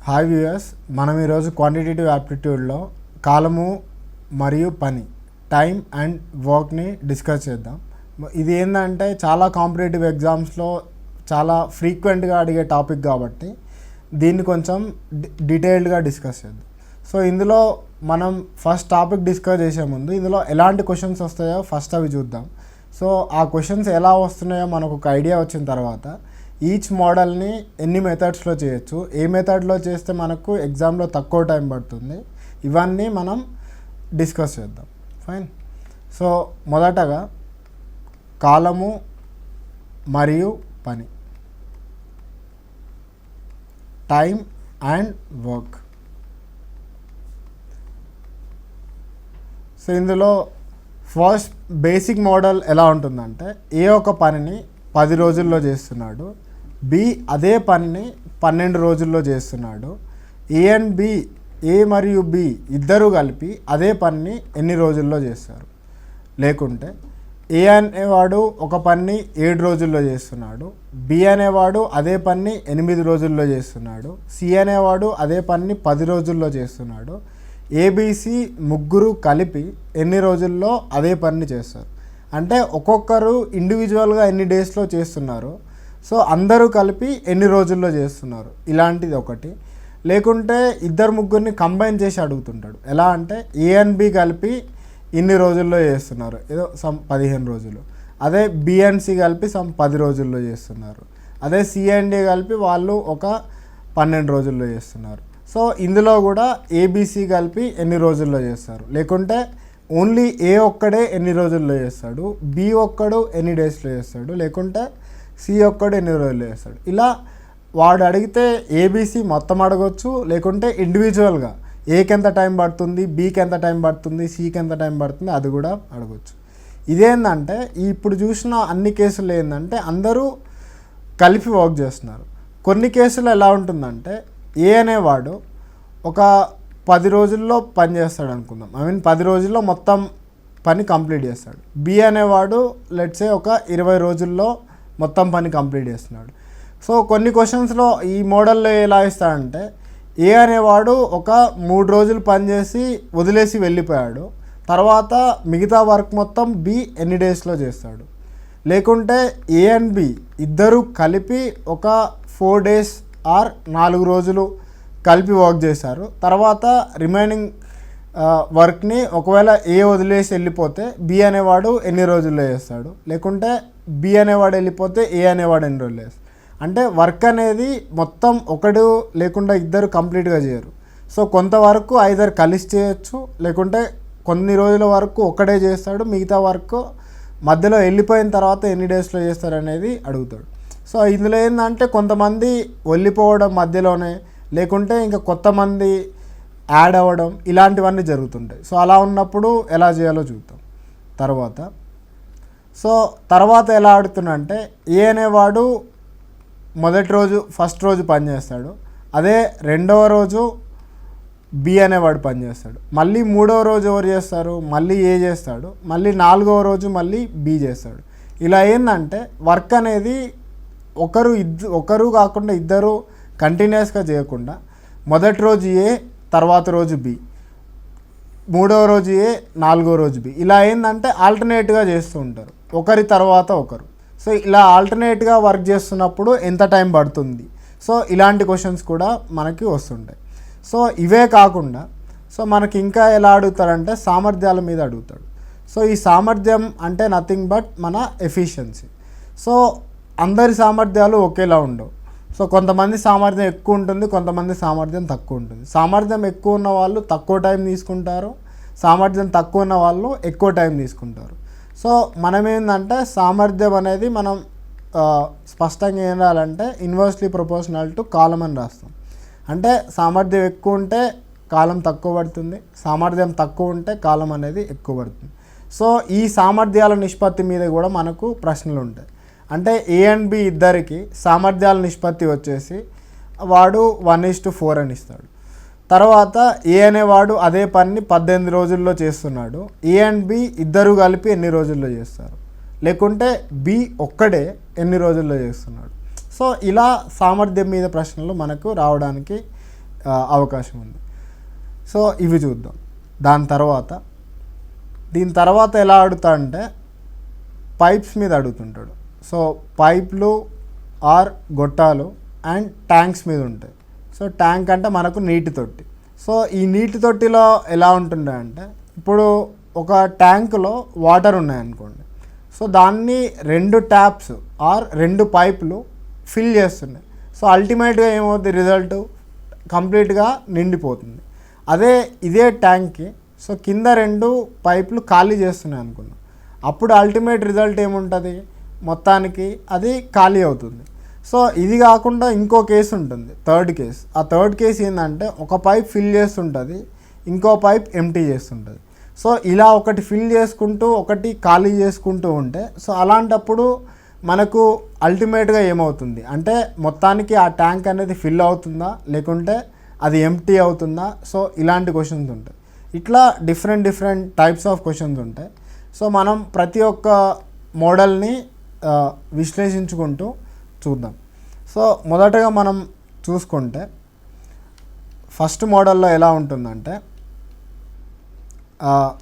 Hi viewers, మనం ఈరోజు quantitative యాప్టిట్యూడ్లో కాలము మరియు పని టైం అండ్ వర్క్ని డిస్కస్ చేద్దాం. ఇది ఏంటంటే చాలా కాంపిటేటివ్ ఎగ్జామ్స్లో చాలా ఫ్రీక్వెంట్గా అడిగే టాపిక్ కాబట్టి దీన్ని కొంచెం డీటెయిల్డ్గా డిస్కస్ చేద్దాం. సో ఇందులో మనం ఫస్ట్ టాపిక్ డిస్కస్ చేసే ముందు ఇందులో ఎలాంటి క్వశ్చన్స్ వస్తాయో ఫస్ట్ అవి చూద్దాం. సో ఆ క్వశ్చన్స్ ఎలా వస్తున్నాయో మనకు ఒక ఐడియా వచ్చిన తర్వాత ఈచ్ మోడల్ని ఎన్ని మెథడ్స్లో చేయొచ్చు, ఏ మెథడ్లో చేస్తే మనకు ఎగ్జామ్లో తక్కువ టైం పడుతుంది, ఇవన్నీ మనం డిస్కస్ చేద్దాం. ఫైన్. సో మొదటగా కాలము మరియు పని, టైం అండ్ వర్క్. సో ఇందులో ఫస్ట్ బేసిక్ మోడల్ ఎలా ఉంటుందంటే ఏ ఒక పనిని 10 రోజుల్లో చేస్తున్నాడు, బి అదే పనిని 12 రోజుల్లో చేస్తున్నాడు, ఏ అండ్ బి, ఏ మరియు బి ఇద్దరు కలిపి అదే పనిని ఎన్ని రోజుల్లో చేస్తారు. లేకుంటే ఏ అనేవాడు ఒక పనిని 7 రోజుల్లో చేస్తున్నాడు, బి అనేవాడు అదే పనిని 8 రోజుల్లో చేస్తున్నాడు, సి అనేవాడు అదే పనిని 10 రోజుల్లో చేస్తున్నాడు, ఏబిసి ముగ్గురు కలిపి ఎన్ని రోజుల్లో అదే పనిని చేస్తారు. అంటే ఒక్కొక్కరు ఇండివిజువల్గా ఎన్ని డేస్లో చేస్తున్నారు, సో అందరూ కలిపి ఎన్ని రోజుల్లో చేస్తున్నారు, ఇలాంటిది ఒకటి. లేకుంటే ఇద్దరు ముగ్గురిని కంబైన్ చేసి అడుగుతుంటాడు. ఎలా అంటే ఏ అండ్ బి కలిపి ఇన్ని రోజుల్లో చేస్తున్నారు, ఏదో సమ్ 15 రోజులు. అదే బి అండ్ సి కలిపి సమ్ 10 రోజుల్లో చేస్తున్నారు. అదే సి అండ్ డి కలిపి వాళ్ళు ఒక 12 రోజుల్లో చేస్తున్నారు. సో ఇందులో కూడా ఏబిసి కలిపి ఎన్ని రోజుల్లో చేస్తారు. లేకుంటే ఓన్లీ ఏ ఒక్కడే ఎన్ని రోజుల్లో చేస్తాడు, బి ఒక్కడు ఎన్ని డేస్లో చేస్తాడు, లేకుంటే సి ఒక్కడు ఎన్ని రోజుల్లో చేస్తాడు. ఇలా వాడు అడిగితే ఏబిసి మొత్తం అడగొచ్చు, లేకుంటే ఇండివిజువల్గా ఏకి ఎంత టైం పడుతుంది, బికి ఎంత టైం పడుతుంది, సికి ఎంత టైం పడుతుంది అది కూడా అడగొచ్చు. ఇదేంటంటే ఇప్పుడు చూసిన అన్ని కేసులు ఏంటంటే అందరూ కలిపి వర్క్ చేస్తున్నారు. కొన్ని కేసులు ఎలా ఉంటుందంటే ఏ అనేవాడు ఒక 10 రోజుల్లో పని చేస్తాడు అనుకుందాం, 10 రోజుల్లో మొత్తం పని కంప్లీట్ చేస్తాడు. బి అనేవాడు లెట్సే ఒక 20 రోజుల్లో మొత్తం పని కంప్లీట్ చేస్తున్నాడు. సో కొన్ని క్వశ్చన్స్లో ఈ మోడల్లో ఎలా ఇస్తాడంటే ఏ అనేవాడు ఒక 3 రోజులు పని చేసి వదిలేసి వెళ్ళిపోయాడు, తర్వాత మిగతా వర్క్ మొత్తం బి ఎన్ని డేస్లో చేస్తాడు. లేకుంటే ఏ అండ్ బి ఇద్దరు కలిపి ఒక 4 డేస్ ఆర్ 4 రోజులు కలిపి వర్క్ చేశారు. తర్వాత రిమైనింగ్ వర్క్ని ఒకవేళ ఏ వదిలేసి వెళ్ళిపోతే బి అనేవాడు ఎన్ని రోజుల్లో చేస్తాడు, లేకుంటే బి అనేవాడు వెళ్ళిపోతే ఏ అనేవాడు ఎన్ని రోజులు చేస్తాడు. అంటే వర్క్ అనేది మొత్తం ఒకడు లేకుండా ఇద్దరు కంప్లీట్గా చేయరు. సో కొంతవరకు ఐదర్ కలిసి చేయొచ్చు, లేకుంటే కొన్ని రోజుల వరకు ఒక్కడే చేస్తాడు, మిగతా వర్క్ మధ్యలో వెళ్ళిపోయిన తర్వాత ఎన్ని డేస్లో చేస్తారు అనేది అడుగుతాడు. సో ఇందులో ఏంటంటే కొంతమంది వెళ్ళిపోవడం మధ్యలోనే, లేకుంటే ఇంకా కొత్త మంది యాడ్ అవ్వడం, ఇలాంటివన్నీ జరుగుతుంటాయి. సో అలా ఉన్నప్పుడు ఎలా చేయాలో చూద్దాం తర్వాత. సో తర్వాత ఎలా ఆడుతున్నంటే ఏ అనేవాడు ఫస్ట్ రోజు పని చేస్తాడు, అదే రెండవ రోజు బి అనేవాడు పని చేస్తాడు, మళ్ళీ 3వ రోజు ఎవరు చేస్తారు, మళ్ళీ ఏ చేస్తాడు, మళ్ళీ 4వ రోజు మళ్ళీ బి చేస్తాడు. ఇలా ఏంటంటే వర్క్ అనేది ఒకరు కాకుండా ఇద్దరు కంటిన్యూస్గా చేయకుండా మొదటి రోజు ఏ, తర్వాత రోజు బి, 3వ రోజు ఏ, 4వ రోజు బి, ఇలా ఏంటంటే ఆల్టర్నేట్గా చేస్తూ ఉంటారు ఒకరి తర్వాత ఒకరు. సో ఇలా ఆల్టర్నేట్గా వర్క్ చేస్తున్నప్పుడు ఎంత టైం పడుతుంది, సో ఇలాంటి క్వశ్చన్స్ కూడా మనకి వస్తుంటాయి. సో ఇవే కాకుండా సో మనకి ఇంకా ఎలా అడుగుతారంటే సామర్థ్యాల మీద అడుగుతాడు. సో ఈ సామర్థ్యం అంటే నథింగ్ బట్ మన ఎఫిషియన్సీ. సో అందరి సామర్థ్యాలు ఒకేలా ఉండవు. సో కొంతమంది సామర్థ్యం ఎక్కువ ఉంటుంది, కొంతమంది సామర్థ్యం తక్కువ ఉంటుంది. సామర్థ్యం ఎక్కువ ఉన్న వాళ్ళు తక్కువ టైం తీసుకుంటారు, సామర్థ్యం తక్కువ ఉన్న వాళ్ళు ఎక్కువ టైం తీసుకుంటారు. సో మనం ఏంటంటే సామర్థ్యం అనేది మనం స్పష్టంగా ఏం రాయాలంటే ఇన్వర్స్లీ ప్రపోర్షనల్ టు కాలం అని రాస్తాం. అంటే సామర్థ్యం ఎక్కువ ఉంటే కాలం తక్కువ పడుతుంది, సామర్థ్యం తక్కువ ఉంటే కాలం అనేది ఎక్కువ పడుతుంది. సో ఈ సామర్థ్యాల నిష్పత్తి మీద కూడా మనకు ప్రశ్నలు ఉంటాయి. అంటే ఏ అండ్ బి ఇద్దరికి సామర్థ్యాల నిష్పత్తి వచ్చేసి వాడు 1:4 అని ఇస్తాడు. తర్వాత ఏ అనేవాడు అదే పనిని 18 రోజుల్లో చేస్తున్నాడు, ఏ అండ్ బి ఇద్దరు కలిపి ఎన్ని రోజుల్లో చేస్తారు, లేకుంటే బి ఒక్కడే ఎన్ని రోజుల్లో చేస్తున్నాడు. సో ఇలా సామర్థ్యం మీద ప్రశ్నలు మనకు రావడానికి అవకాశం ఉంది. సో ఇవి చూద్దాం. దీని తర్వాత ఎలా అడుగుతాడంటే పైప్స్ మీద అడుగుతుంటాడు. సో పైప్లు ఆర్ గొట్టాలు అండ్ ట్యాంక్స్ మీద ఉంటాయి. సో ట్యాంక్ అంటే మనకు నీటి తొట్టి. సో ఈ నీటి తొట్టిలో ఎలా ఉంటుండే అంటే ఇప్పుడు ఒక ట్యాంకులో వాటర్ ఉన్నాయనుకోండి. సో దాన్ని 2 ట్యాప్స్ ఆర్ 2 పైపులు ఫిల్ చేస్తున్నాయి. సో అల్టిమేట్గా ఏమవుతుంది, రిజల్ట్ కంప్లీట్గా నిండిపోతుంది. ఇదే ట్యాంక్కి సో కింద 2 పైపులు ఖాళీ చేస్తున్నాయి అనుకున్నాం. అప్పుడు అల్టిమేట్ రిజల్ట్ ఏముంటుంది, మొత్తానికి అది ఖాళీ అవుతుంది. సో ఇది కాకుండా ఇంకో కేసు ఉంటుంది, థర్డ్ కేసు. ఆ థర్డ్ కేసు ఏంటంటే ఒక పైప్ ఫిల్ చేస్తుంటుంది, ఇంకో పైప్ ఎంటీ చేస్తుంటుంది. సో ఇలా ఒకటి ఫిల్ చేసుకుంటూ ఒకటి ఖాళీ చేసుకుంటూ ఉంటే సో అలాంటప్పుడు మనకు అల్టిమేట్గా ఏమవుతుంది అంటే మొత్తానికి ఆ ట్యాంక్ అనేది ఫిల్ అవుతుందా లేకుంటే అది ఎంటీ అవుతుందా. సో ఇలాంటి క్వశ్చన్స్ ఉంటాయి. ఇట్లా డిఫరెంట్ టైప్స్ ఆఫ్ క్వశ్చన్స్ ఉంటాయి. సో మనం ప్రతి ఒక్క మోడల్ని విశ్లేషించుకుంటూ చూద్దాం. సో మొదటగా మనం చూసుకుంటే ఫస్ట్ మోడల్లో ఎలా ఉంటుందంటే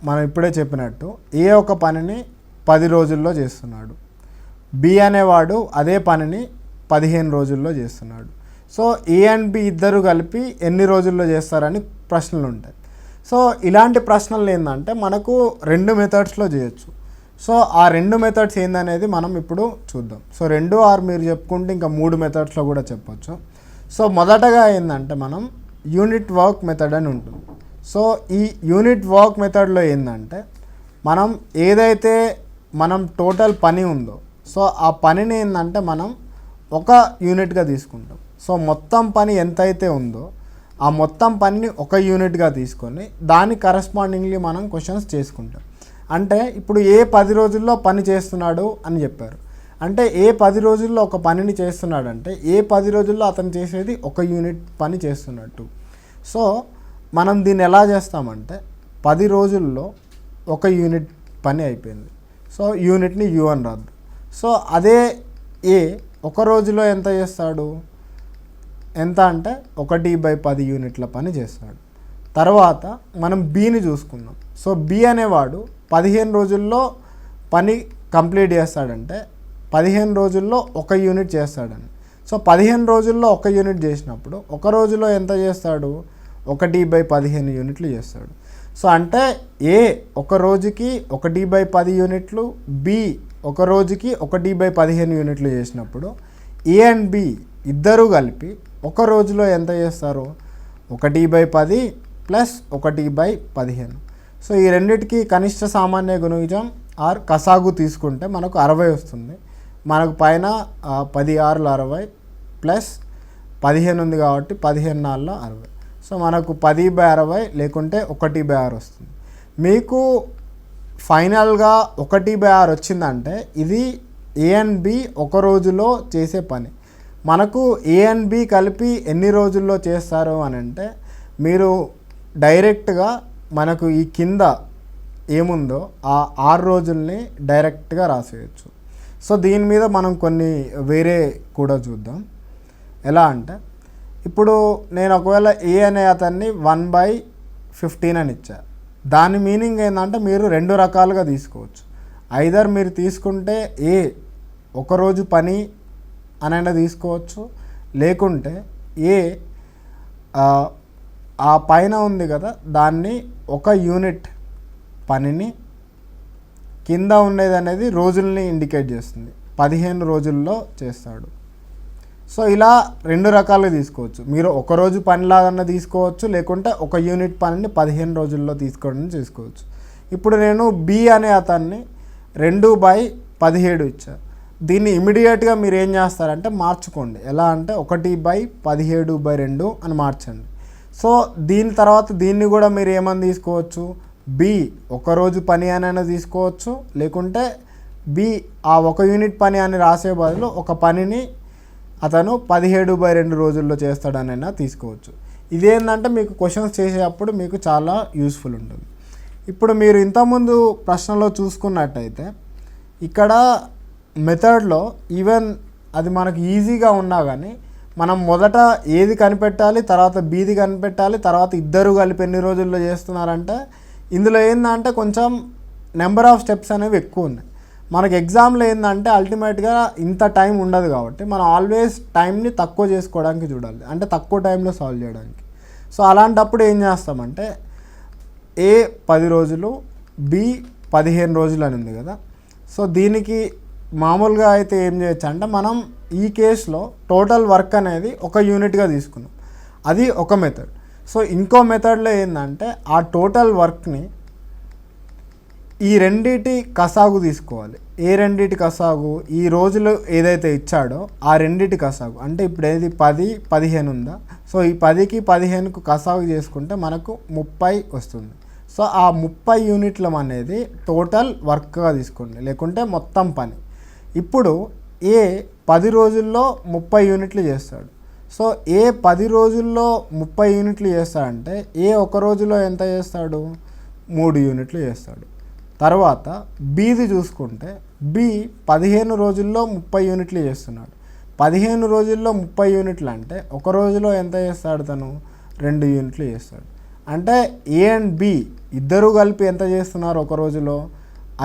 మనం ఇప్పుడే చెప్పినట్టు ఏ ఒక పనిని 10 రోజుల్లో చేస్తున్నాడు, బి అనేవాడు అదే పనిని 15 రోజుల్లో చేస్తున్నాడు. సో ఏ అండ్ బి ఇద్దరు కలిపి ఎన్ని రోజుల్లో చేస్తారని ప్రశ్నలు ఉంటాయి. సో ఇలాంటి ప్రశ్నలు ఏంటంటే మనకు 2 మెథడ్స్లో చేయొచ్చు. సో ఆ 2 మెథడ్స్ ఏందనేది మనం ఇప్పుడు చూద్దాం. సో 2 ఆర్ మీరు చెప్పుకుంటే ఇంకా 3 మెథడ్స్లో కూడా చెప్పొచ్చు. సో మొదటగా ఏంటంటే మనం యూనిట్ వర్క్ మెథడ్ అని ఉంటుంది. సో ఈ యూనిట్ వర్క్ మెథడ్లో ఏంటంటే మనం ఏదైతే మనం టోటల్ పని ఉందో సో ఆ పనిని ఏంటంటే మనం ఒక యూనిట్గా తీసుకుంటాం. సో మొత్తం పని ఎంతైతే ఉందో ఆ మొత్తం పనిని ఒక యూనిట్గా తీసుకొని దాని కరస్పాండింగ్లీ మనం క్వశ్చన్స్ చేసుకుంటాం. అంటే ఇప్పుడు ఏ 10 రోజుల్లో పని చేస్తున్నాడు అని చెప్పారు. అంటే ఏ 10 రోజుల్లో ఒక పనిని చేస్తున్నాడంటే ఏ 10 రోజుల్లో అతను చేసేది ఒక యూనిట్ పని చేస్తున్నట్టు. సో మనం దీన్ని ఎలా చేస్తామంటే 10 రోజుల్లో ఒక యూనిట్ పని అయిపోయింది. సో యూనిట్ని యూ అని రాద్దు. సో అదే ఏ ఒక రోజులో ఎంత చేస్తాడు, ఎంత అంటే 1/10 యూనిట్ల పని చేస్తాడు. తర్వాత మనం బీని చూసుకుందాం. సో బి అనేవాడు 15 రోజుల్లో పని కంప్లీట్ చేస్తాడంటే 15 రోజుల్లో 1 యూనిట్ చేస్తాడని. సో 15 రోజుల్లో 1 యూనిట్ చేసినప్పుడు ఒక రోజులో ఎంత చేస్తాడు, 1/15 యూనిట్లు చేస్తాడు. సో అంటే ఏ ఒక రోజుకి 1/10 యూనిట్లు, బి ఒక రోజుకి 1/15 యూనిట్లు చేసినప్పుడు ఏ అండ్ బి ఇద్దరూ కలిపి ఒక రోజులో ఎంత చేస్తారు, 1/10 ప్లస్ 1/15. సో ఈ రెండిటికి కనిష్ట సామాన్య గుణిజం ఆర్ కసాగు తీసుకుంటే మనకు 60 వస్తుంది. మనకు పైన 10 6 60 ప్లస్ 15 ఉంది కాబట్టి 15 4 60. సో మనకు 10/60 లేకుంటే 1/6 వస్తుంది. మీకు ఫైనల్గా 1/6 వచ్చిందంటే ఇది ఏ అండ్ బి ఒక రోజులో చేసే పని. మనకు ఏ అండ్ బి కలిపి ఎన్ని రోజుల్లో చేస్తారు అని అంటే మీరు డైరెక్ట్గా మనకు ఈ కింద ఏముందో ఆ 6 రోజుల్ని డైరెక్ట్గా రాసేయచ్చు. సో దీని మీద మనం కొన్ని వేరే కూడా చూద్దాం. ఎలా అంటే ఇప్పుడు నేను ఒకవేళ ఏ అనే అతన్ని 1/15 అని ఇచ్చా. దాని మీనింగ్ ఏంటంటే మీరు 2 రకాలుగా తీసుకోవచ్చు. ఐదర్ మీరు తీసుకుంటే ఏ ఒకరోజు పని అనైనా తీసుకోవచ్చు, లేకుంటే ఏ ఆ పైన ఉంది కదా దాన్ని ఒక యూనిట్ పనిని కింద ఉండేది అనేది రోజుల్ని ఇండికేట్ చేస్తుంది, 15 రోజుల్లో చేస్తాడు. సో ఇలా 2 రకాలుగా తీసుకోవచ్చు. మీరు ఒక రోజు పనిలాగా తీసుకోవచ్చు, లేకుంటే ఒక యూనిట్ పనిని 15 రోజుల్లో తీసుకోవడం చేసుకోవచ్చు. ఇప్పుడు నేను బి అనే అతన్ని 2/17 ఇచ్చా. దీన్ని ఇమీడియట్గా మీరు ఏం చేస్తారంటే మార్చుకోండి. ఎలా అంటే 1/17/2 అని మార్చండి. సో దీని తర్వాత దీన్ని కూడా మీరు ఏమని తీసుకోవచ్చు, బి ఒకరోజు పని అనైనా తీసుకోవచ్చు, లేకుంటే బి ఆ ఒక యూనిట్ పని అని రాసే బదులు ఒక పనిని అతను 17/2 రోజుల్లో చేస్తాడనైనా తీసుకోవచ్చు. ఇదేంటంటే మీకు క్వశ్చన్స్ చేసేటప్పుడు మీకు చాలా యూస్ఫుల్ ఉంటుంది. ఇప్పుడు మీరు ఇంతకుముందు ప్రశ్నలో చూసుకున్నట్టయితే ఇక్కడ మెథడ్లో ఈవెన్ అది మనకు ఈజీగా ఉన్నా కానీ మనం మొదట ఏది కనిపెట్టాలి, తర్వాత బీది కనిపెట్టాలి, తర్వాత ఇద్దరు కలిపి ఎన్ని రోజుల్లో చేస్తున్నారంటే ఇందులో ఏంటంటే కొంచెం నెంబర్ ఆఫ్ స్టెప్స్ అనేవి ఎక్కువ ఉన్నాయి. మనకి ఎగ్జామ్లో ఏంటంటే అల్టిమేట్గా ఇంత టైం ఉండదు కాబట్టి మనం ఆల్వేస్ టైంని తక్కువ చేసుకోవడానికి చూడాలి, అంటే తక్కువ టైంలో సాల్వ్ చేయడానికి. సో అలాంటప్పుడు ఏం చేస్తామంటే ఏ 10 రోజులు, బి 15 రోజులు అని ఉంది కదా. సో దీనికి మామూలుగా అయితే ఏం చేయొచ్చు అంటే మనం ఈ కేసులో టోటల్ వర్క్ అనేది ఒక యూనిట్గా తీసుకున్నాం, అది ఒక మెథడ్. సో ఇంకో మెథడ్లో ఏంటంటే ఆ టోటల్ వర్క్ని ఈ రెండిటి కసాగు తీసుకోవాలి. ఏ రెండిటి కసాగు? ఈ రోజులు ఏదైతే ఇచ్చాడో ఆ రెండిటి కసాగు. అంటే ఇప్పుడు ఏది 10, 15 ఉందా, సో ఈ 10కి 15కు కసాగు చేసుకుంటే మనకు 30 వస్తుంది. సో ఆ 30 యూనిట్ల అనేది టోటల్ వర్క్గా తీసుకోండి, లేకుంటే మొత్తం పని. ఇప్పుడు ఏ 10 రోజుల్లో 30 యూనిట్లు చేస్తాడు. సో ఏ 10 రోజుల్లో 30 యూనిట్లు చేస్తాడంటే ఏ ఒక రోజులో ఎంత చేస్తాడు? 3 యూనిట్లు చేస్తాడు. తర్వాత బీది చూసుకుంటే బి 15 రోజుల్లో 30 యూనిట్లు చేస్తున్నాడు. 15 రోజుల్లో 30 యూనిట్లు అంటే ఒక రోజులో ఎంత చేస్తాడు తను? 2 యూనిట్లు చేస్తాడు. అంటే ఏ అండ్ బి ఇద్దరు కలిపి ఎంత చేస్తున్నారు? ఒక రోజులో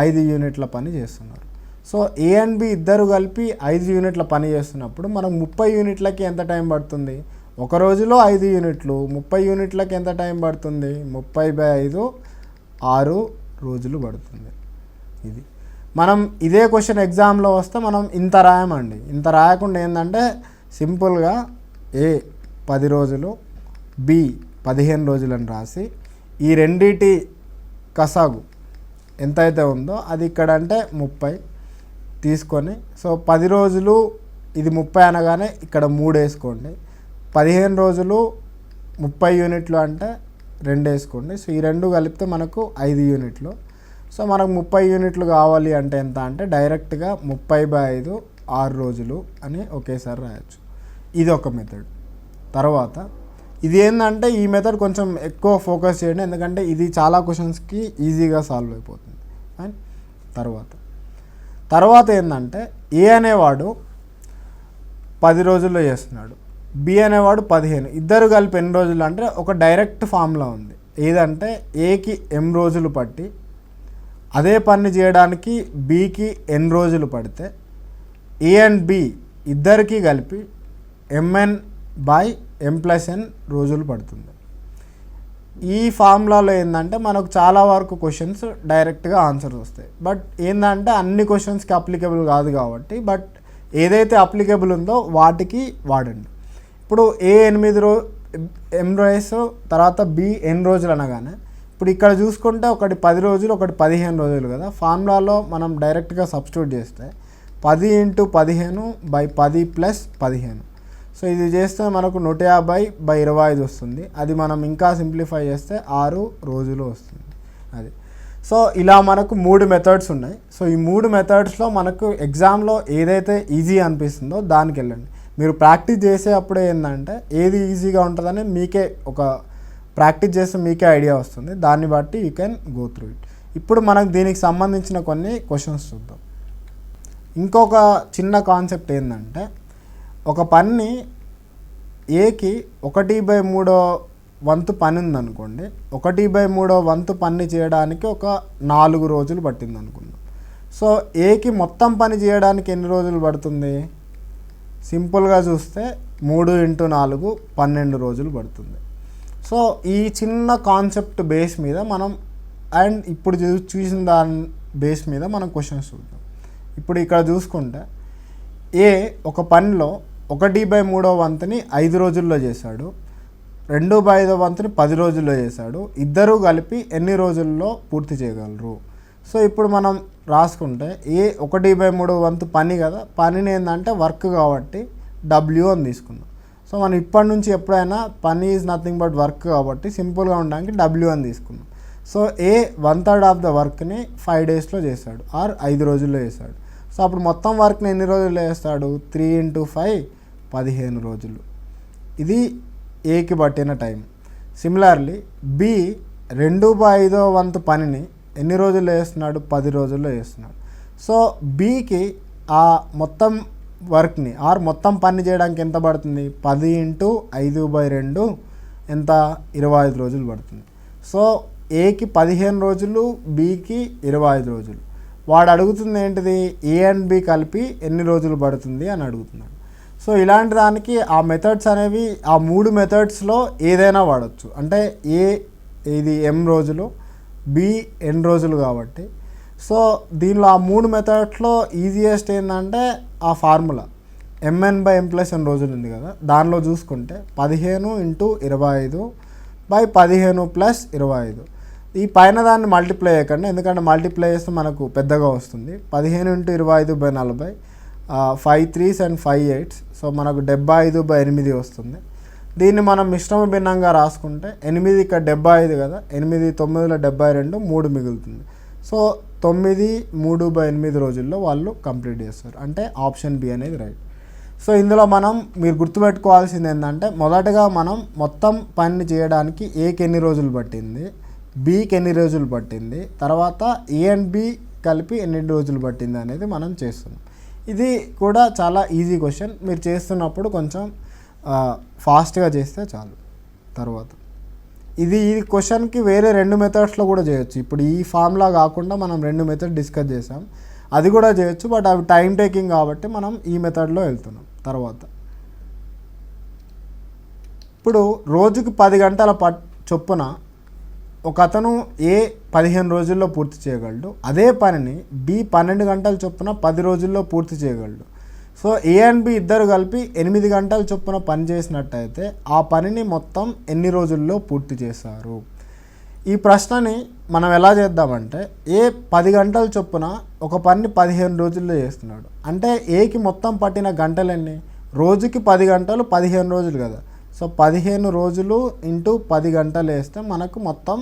5 యూనిట్ల పని చేస్తున్నారు. సో ఏ అండ్ బి ఇద్దరు కలిపి 5 యూనిట్ల పని చేస్తున్నప్పుడు మనకు 30 యూనిట్లకి ఎంత టైం పడుతుంది? ఒక రోజులో 5 యూనిట్లు, 30 యూనిట్లకి ఎంత టైం పడుతుంది? 30/5 6 రోజులు పడుతుంది. ఇది మనం ఇదే క్వశ్చన్ ఎగ్జామ్లో వస్తే మనం ఇంత రాయమండి. ఇంత రాయకుండా ఏంటంటే సింపుల్గా ఏ 10 రోజులు, బి 15 రోజులని రాసి ఈ రెండిటి కసాగు ఎంతైతే ఉందో అది ఇక్కడ అంటే 30 తీసుకొని, సో 10 రోజులు ఇది 30 అనగానే ఇక్కడ 3 వేసుకోండి. 15 రోజులు 30 యూనిట్లు అంటే 2 వేసుకోండి. సో ఈ రెండు కలిపితే మనకు 5 యూనిట్లు. సో మనకు 30 యూనిట్లు కావాలి అంటే ఎంత అంటే డైరెక్ట్గా 30/5 6 రోజులు అని ఒకేసారి రాయొచ్చు. ఇది ఒక మెథడ్. తర్వాత ఇది ఏంటంటే ఈ మెథడ్ కొంచెం ఎక్కువ ఫోకస్ చేయండి, ఎందుకంటే ఇది చాలా క్వశ్చన్స్కి ఈజీగా సాల్వ్ అయిపోతుంది. అండ్ తర్వాత ఏంటంటే ఏ అనేవాడు 10 రోజుల్లో చేస్తున్నాడు, బి అనేవాడు 15. ఇద్దరు కలిపి ఎన్ని రోజులు అంటే ఒక డైరెక్ట్ ఫార్ములా ఉంది. ఏదంటే ఏకి m రోజులు పట్టి అదే పని చేయడానికి బికి n రోజులు పడితే ఏ అండ్ బి ఇద్దరికి కలిపి mn/m+n రోజులు పడుతుంది. ఈ ఫార్ములాలో ఏంటంటే మనకు చాలా వరకు క్వశ్చన్స్ డైరెక్ట్గా ఆన్సర్స్ వస్తాయి. బట్ ఏంటంటే అన్ని క్వశ్చన్స్కి అప్లికేబుల్ కాదు కాబట్టి, బట్ ఏదైతే అప్లికేబుల్ ఉందో వాటికి వాడండి. ఇప్పుడు ఏ 8 m డేస్, తర్వాత బి n రోజులు అనగానే ఇప్పుడు ఇక్కడ చూసుకుంటే ఒకటి 10 రోజులు, ఒకటి 15 రోజులు కదా. ఫార్ములాలో మనం డైరెక్ట్గా సబ్స్టిట్యూట్ చేస్తే 10 × 15/10 + 15. సో ఇది చేస్తే మనకు 150/25 వస్తుంది. అది మనం ఇంకా సింప్లిఫై చేస్తే 6 రోజులు వస్తుంది. అది సో ఇలా మనకు 3 మెథడ్స్ ఉన్నాయి. సో ఈ 3 మెథడ్స్లో మనకు ఎగ్జామ్లో ఏదైతే ఈజీ అనిపిస్తుందో దానికి వెళ్ళండి. మీరు ప్రాక్టీస్ చేసే అప్పుడే ఏంటంటే ఏది ఈజీగా ఉంటుందని మీకే ఒక ప్రాక్టీస్ చేస్తే మీకే ఐడియా వస్తుంది. దాన్ని బట్టి you can go through it. ఇప్పుడు మనకు దీనికి సంబంధించిన కొన్ని క్వశ్చన్స్ చూద్దాం. ఇంకొక చిన్న కాన్సెప్ట్ ఏంటంటే ఒక పని ఏకి 1/3 వంతు పని ఉందనుకోండి. 1/3 వంతు పని చేయడానికి ఒక 4 రోజులు పట్టింది అనుకుందాం. సో ఏకి మొత్తం పని చేయడానికి ఎన్ని రోజులు పడుతుంది? సింపుల్గా చూస్తే 3 × 4 12 రోజులు పడుతుంది. సో ఈ చిన్న కాన్సెప్ట్ బేస్ మీద మనం అండ్ ఇప్పుడు చూసిన దాని బేస్ మీద మనం క్వశ్చన్స్ చూద్దాం. ఇప్పుడు ఇక్కడ చూసుకుంటే ఏ ఒక పనిలో 1/3 వంతుని 5 రోజుల్లో చేశాడు, 2/5 వంతుని 10 రోజుల్లో చేశాడు. ఇద్దరూ కలిపి ఎన్ని రోజుల్లో పూర్తి చేయగలరు? సో ఇప్పుడు మనం రాసుకుంటే ఏ 1/3 వంతు పని కదా, పనిని ఏంటంటే వర్క్ కాబట్టి W అని తీసుకున్నాం. సో మనం ఇప్పటి నుంచి ఎప్పుడైనా పని ఈజ్ నథింగ్ బట్ వర్క్ కాబట్టి సింపుల్గా ఉండడానికి W అని తీసుకున్నాం. సో ఏ 1/3 ఆఫ్ ద వర్క్ని 5 డేస్లో చేశాడు ఆర్ 5 రోజుల్లో చేశాడు. సో అప్పుడు మొత్తం వర్క్ని ఎన్ని రోజుల్లో చేస్తాడు? 3 × 5 15 రోజులు. ఇది ఏకి పట్టిన టైం. సిమిలర్లీ బి 2/5 వంతు పనిని ఎన్ని రోజుల్లో చేస్తున్నాడు? 10 రోజుల్లో చేస్తున్నాడు. సో బికి ఆ మొత్తం వర్క్ని ఆర్ మొత్తం పని చేయడానికి ఎంత పడుతుంది, 10 × 5/2 ఎంత, 25 రోజులు పడుతుంది. సో ఏకి 15 రోజులు, బికి 25 రోజులు. వాడు అడుగుతుంది ఏంటిది, ఏ అండ్ బి కలిపి ఎన్ని రోజులు పడుతుంది అని అడుగుతున్నాడు. సో ఇలాంటి దానికి ఆ మెథడ్స్ అనేవి ఆ 3 మెథడ్స్లో ఏదైనా వాడచ్చు. అంటే ఏ ఇది m రోజులు, బి n రోజులు కాబట్టి. సో దీనిలో ఆ 3 మెథడ్స్లో ఈజియెస్ట్ ఏంటంటే ఆ ఫార్ములా mn/m+n రోజులు ఉంది కదా, దానిలో చూసుకుంటే 15 × 25/15 + 25. ఈ పైన దాన్ని మల్టిప్లై చేయకండి, ఎందుకంటే మల్టిప్లై చేస్తే మనకు పెద్దగా వస్తుంది. 15 × 25/40, 5 3s and 5 8s. సో మనకు 75/8 వస్తుంది. దీన్ని మనం మిశ్రమ భిన్నంగా రాసుకుంటే 8 ఇక్కడ 75 కదా, 8 9 72, 3 మిగులుతుంది. సో 9 3/8 రోజుల్లో వాళ్ళు కంప్లీట్ చేస్తారు. అంటే ఆప్షన్ బి అనేది రైట్. సో ఇందులో మీరు గుర్తుపెట్టుకోవాల్సింది ఏంటంటే, మొదటగా మనం మొత్తం పని చేయడానికి ఏకి ఎన్ని రోజులు పట్టింది, బికి ఎన్ని రోజులు పట్టింది, తర్వాత ఏ అండ్ బి కలిపి ఎన్ని రోజులు పట్టింది అనేది మనం చేస్తున్నాం. ఇది కూడా చాలా ఈజీ క్వశ్చన్. మీరు చేస్తున్నప్పుడు కొంచెం ఫాస్ట్గా చేస్తే చాలు. తర్వాత ఈ క్వశ్చన్కి వేరే 2 మెథడ్స్లో కూడా చేయొచ్చు. ఇప్పుడు ఈ ఫార్ములా కాకుండా మనం 2 మెథడ్ డిస్కస్ చేసాం, అది కూడా చేయొచ్చు. బట్ అవి టైం టేకింగ్ కాబట్టి మనం ఈ మెథడ్లో వెళ్తున్నాం. తర్వాత ఇప్పుడు రోజుకి 10 గంటల చొప్పున ఒక అతను ఏ 15 రోజుల్లో పూర్తి చేయగలడు, అదే పనిని బి 12 గంటల చొప్పున 10 రోజుల్లో పూర్తి చేయగలడు. సో ఏ అండ్ బి ఇద్దరు కలిపి 8 గంటల చొప్పున పని చేసినట్టయితే ఆ పనిని మొత్తం ఎన్ని రోజుల్లో పూర్తి చేశారు. ఈ ప్రశ్నని మనం ఎలా చేద్దామంటే, ఏ 10 గంటల చొప్పున ఒక పనిని 15 రోజుల్లో చేస్తున్నాడు అంటే ఏకి మొత్తం పట్టిన గంటలు ఎన్ని, రోజుకి 10 గంటలు 15 రోజులు కదా. సో 15 రోజులు × 10 గంటలు వేస్తే మనకు మొత్తం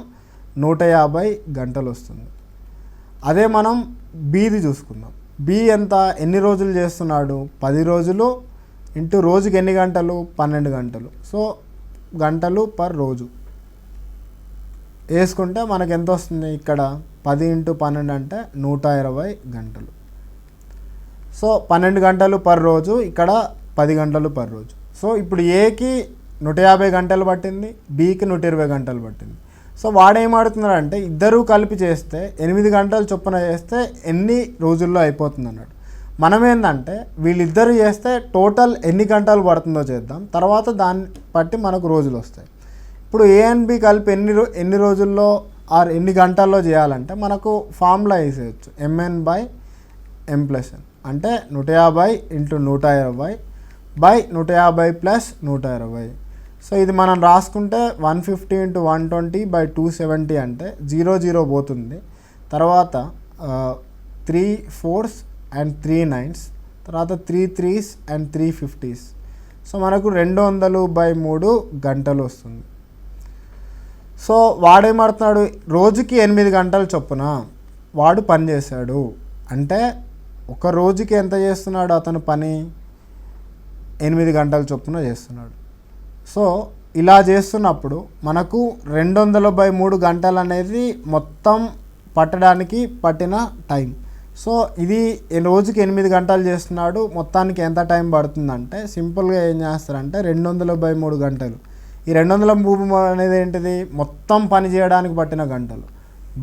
150 గంటలు వస్తుంది. అదే మనం బీది చూసుకుందాం. బి ఎన్ని రోజులు చేస్తున్నాడు, 10 రోజులు × రోజుకి ఎన్ని గంటలు, 12 గంటలు. సో గంటలు పర్ రోజు వేసుకుంటే మనకు ఎంత వస్తుంది, ఇక్కడ 10 × 12 అంటే 120 గంటలు. సో 12 గంటలు పర్ రోజు, ఇక్కడ 10 గంటలు పర్ రోజు. సో ఇప్పుడు ఏకి 150 గంటలు పట్టింది, బికి 120 గంటలు పట్టింది. సో వాడేమాడుతున్నాడంటే ఇద్దరూ కలిపి చేస్తే 8 గంటలు చొప్పున చేస్తే ఎన్ని రోజుల్లో అయిపోతుంది అన్నాడు. మనం ఏంటంటే వీళ్ళిద్దరు చేస్తే టోటల్ ఎన్ని గంటలు పడుతుందో చేద్దాం, తర్వాత దాన్ని బట్టి మనకు రోజులు వస్తాయి. ఇప్పుడు ఏ అండ్ బి కలిపి ఎన్ని రోజుల్లో ఆర్ ఎన్ని గంటల్లో చేయాలంటే మనకు ఫార్ములా వేసేయచ్చు, mn/m+n అంటే 150 × 120/150 + 120. సో ఇది మనం రాసుకుంటే 150 × 120/270 అంటే 0 0 పోతుంది. తర్వాత 3 4s and 3 9s, తర్వాత 3 3s and 3 50s. సో మనకు 200/3 గంటలు వస్తుంది. సో వాడేమడుతున్నాడు, రోజుకి 8 గంటల చొప్పున వాడు పని చేశాడు అంటే ఒక రోజుకి ఎంత చేస్తున్నాడు అతను పని, 8 గంటల చొప్పున చేస్తున్నాడు. సో ఇలా చేస్తున్నప్పుడు మనకు 200/3 గంటలు అనేది మొత్తం పట్టడానికి పట్టిన టైం. సో ఇది రోజుకి 8 గంటలు చేస్తున్నాడు, మొత్తానికి ఎంత టైం పడుతుందంటే సింపుల్గా ఏం చేస్తారంటే 200/3 గంటలు. ఈ 203 అనేది ఏంటిది, మొత్తం పని చేయడానికి పట్టిన గంటలు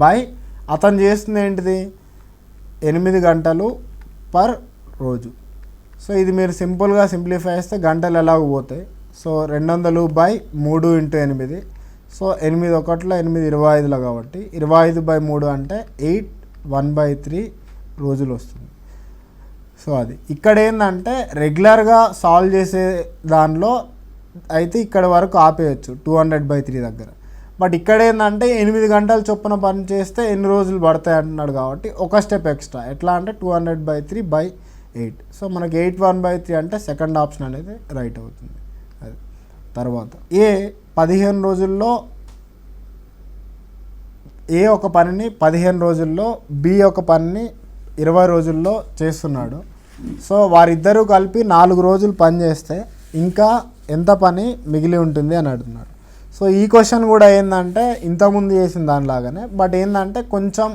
బై అతను చేస్తుంది ఏంటిది 8 గంటలు పర్ రోజు. సో ఇది మీరు సింపుల్గా సింప్లిఫై చేస్తే గంటలు ఎలాగ పోతాయి. సో 200/3 × 8. సో 8 1 8 25 కాబట్టి 25/3 అంటే 8 1/3 రోజులు వస్తుంది. సో అది ఇక్కడ ఏంటంటే రెగ్యులర్గా సాల్వ్ చేసే దానిలో అయితే ఇక్కడ వరకు ఆపేయచ్చు 200/3 దగ్గర. బట్ ఇక్కడ ఏంటంటే 8 గంటల చొప్పున పని చేస్తే ఎన్ని రోజులు పడతాయి అంటున్నాడు కాబట్టి ఒక స్టెప్ ఎక్స్ట్రా. ఎట్లా అంటే 200/3/8. సో మనకి 8 1/3 అంటే సెకండ్ ఆప్షన్ అనేది రైట్ అవుతుంది. అది తర్వాత ఏ 15 రోజుల్లో ఏ ఒక పనిని 15 రోజుల్లో బి ఒక పనిని 20 రోజుల్లో చేస్తున్నాడు. సో వారిద్దరూ కలిపి 4 రోజులు పని చేస్తే ఇంకా ఎంత పని మిగిలి ఉంటుంది అని అడుగుతున్నాడు. సో ఈ క్వశ్చన్ కూడా ఏంటంటే ఇంతకుముందు చేసిన దానిలాగానే, బట్ ఏంటంటే కొంచెం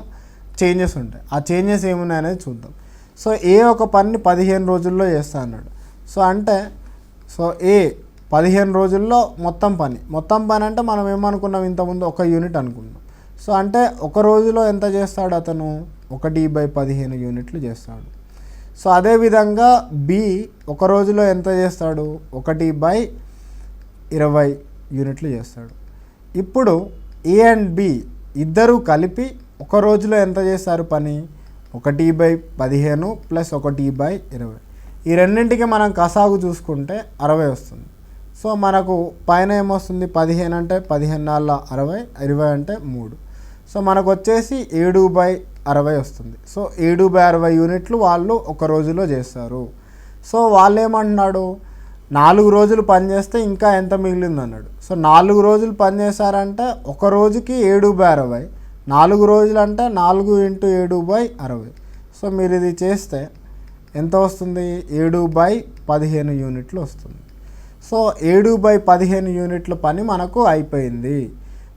చేంజెస్ ఉంటాయి. ఆ చేంజెస్ ఏమున్నాయి అనేది చూద్దాం. సో ఏ ఒక పనిని 15 రోజుల్లో చేస్తా అన్నాడు. సో అంటే సో ఏ 15 రోజుల్లో మొత్తం పని అంటే మనం ఏమనుకున్నాం, ఇంతకుముందు 1 యూనిట్ అనుకున్నాం. సో అంటే ఒక రోజులో ఎంత చేస్తాడు అతను, 1/15 యూనిట్లు చేస్తాడు. సో అదేవిధంగా బి ఒక రోజులో ఎంత చేస్తాడు, 1/20 యూనిట్లు చేస్తాడు. ఇప్పుడు ఏ అండ్ బి ఇద్దరు కలిపి ఒక రోజులో ఎంత చేస్తారు పని, 1/15 + 1/20. ఈ రెండింటికి మనం కసాగు చూసుకుంటే 60 వస్తుంది. సో మనకు పైన ఏమొస్తుంది, 15 అంటే 15 నాళ్ళ 60, 20 అంటే 3. సో మనకు వచ్చేసి 7/60 వస్తుంది. సో 7/60 యూనిట్లు వాళ్ళు ఒక రోజులో చేస్తారు. సో వాళ్ళు ఏమంటున్నాడు, 4 రోజులు పనిచేస్తే ఇంకా ఎంత మిగిలింది అన్నాడు. సో 4 రోజులు పనిచేశారంటే ఒక రోజుకి 7/60, 4 రోజులు అంటే 4 × 7/60. సో మీరు ఇది చేస్తే ఎంత వస్తుంది, 7/15 యూనిట్లు వస్తుంది. సో 7/15 యూనిట్ల పని మనకు అయిపోయింది.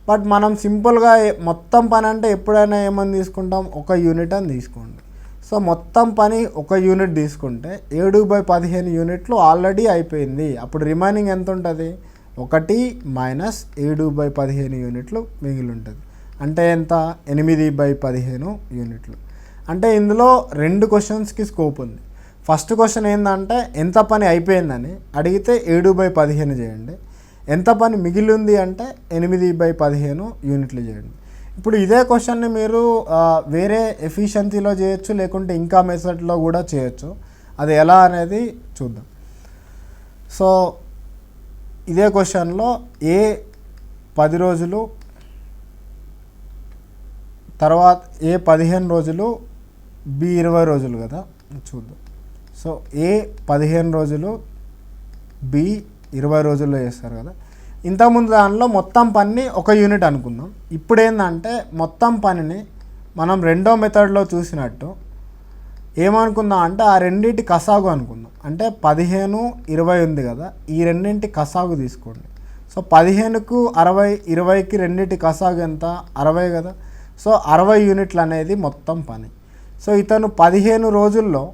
బట్ మనం సింపుల్గా మొత్తం పని అంటే ఎప్పుడైనా ఏమని తీసుకుంటాం, 1 యూనిట్ అని తీసుకోండి. సో మొత్తం పని 1 యూనిట్ తీసుకుంటే 7/15 యూనిట్లు ఆల్రెడీ అయిపోయింది. అప్పుడు రిమైనింగ్ ఎంత ఉంటుంది, 1 - 7/15 యూనిట్లు మిగిలి ఉంటుంది. అంటే ఎంత, 8/15 యూనిట్లు. అంటే ఇందులో 2 క్వశ్చన్స్కి స్కోప్ ఉంది. ఫస్ట్ క్వశ్చన్ ఏంటంటే ఎంత పని అయిపోయిందని అడిగితే 7/15 చేయండి, ఎంత పని మిగిలింది అంటే 8/15 యూనిట్లు చేయండి. ఇప్పుడు ఇదే క్వశ్చన్ని మీరు వేరే ఎఫిషియన్సీలో చేయొచ్చు, లేకుంటే ఇంకా మెథడ్లో కూడా చేయొచ్చు. అది ఎలా అనేది చూద్దాం. సో ఇదే క్వశ్చన్లో ఏ 10 రోజులు, తర్వాత ఏ 15 రోజులు, బి 20 రోజులు కదా, చూద్దాం. సో ఏ 15 రోజులు, బి 20 రోజుల్లో చేస్తారు కదా. ఇంతకుముందు దానిలో మొత్తం పని 1 యూనిట్ అనుకుందాం. ఇప్పుడు ఏంటంటే మొత్తం పనిని మనం రెండో మెథడ్లో చూసినట్టు ఏమనుకుందాం అంటే ఆ రెండింటి కసాగు అనుకుందాం. అంటే 15, 20 ఉంది కదా, ఈ రెండింటి కసాగు తీసుకోండి. సో 15కు 60, 20కి రెండింటి కసాగు ఎంత, 60 కదా. సో 60 యూనిట్లు అనేది మొత్తం పని. సో ఇతను 15 రోజుల్లో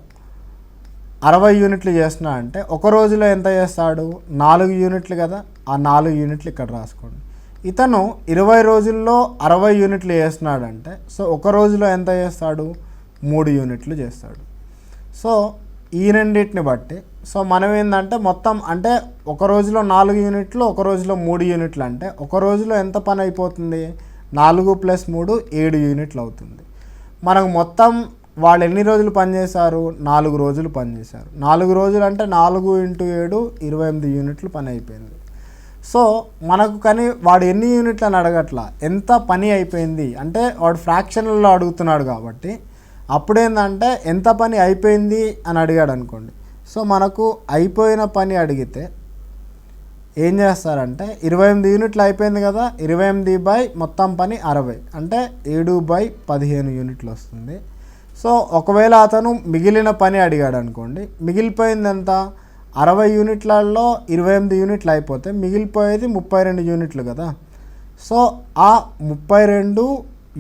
60 యూనిట్లు చేస్తున్నా అంటే ఒక రోజులో ఎంత చేస్తాడు, 4 యూనిట్లు కదా. ఆ 4 యూనిట్లు ఇక్కడ రాసుకోండి. ఇతను 20 రోజుల్లో 60 యూనిట్లు చేస్తున్నాడంటే సో ఒక రోజులో ఎంత చేస్తాడు, 3 యూనిట్లు చేస్తాడు. సో ఈ రెండింటిని బట్టి సో మనం ఏంటంటే మొత్తం అంటే ఒక రోజులో 4 యూనిట్లు, ఒక రోజులో 3 యూనిట్లు అంటే ఒక రోజులో ఎంత పని అయిపోతుంది, 4 + 3 7 యూనిట్లు అవుతుంది. మనకు మొత్తం వాళ్ళు ఎన్ని రోజులు పనిచేశారు, 4 రోజులు పనిచేశారు. 4 రోజులు అంటే 4 × 7 28 యూనిట్లు పని అయిపోయింది. సో మనకు కానీ వాడు ఎన్ని యూనిట్లు అని అడగట్లా, ఎంత పని అయిపోయింది అంటే వాడు ఫ్రాక్షన్లలో అడుగుతున్నాడు కాబట్టి అప్పుడేందంటే ఎంత పని అయిపోయింది అని అడిగాడు అనుకోండి. సో మనకు అయిపోయిన పని అడిగితే ఏం చేస్తారంటే 28 యూనిట్లు అయిపోయింది కదా, 28 మొత్తం పని 60 అంటే 7/15 యూనిట్లు వస్తుంది. సో ఒకవేళ అతను మిగిలిన పని అడిగాడు అనుకోండి, మిగిలిపోయింది ఎంత, 60 యూనిట్లలో 28 యూనిట్లు అయిపోతే మిగిలిపోయేది 32 యూనిట్లు కదా. సో ఆ 32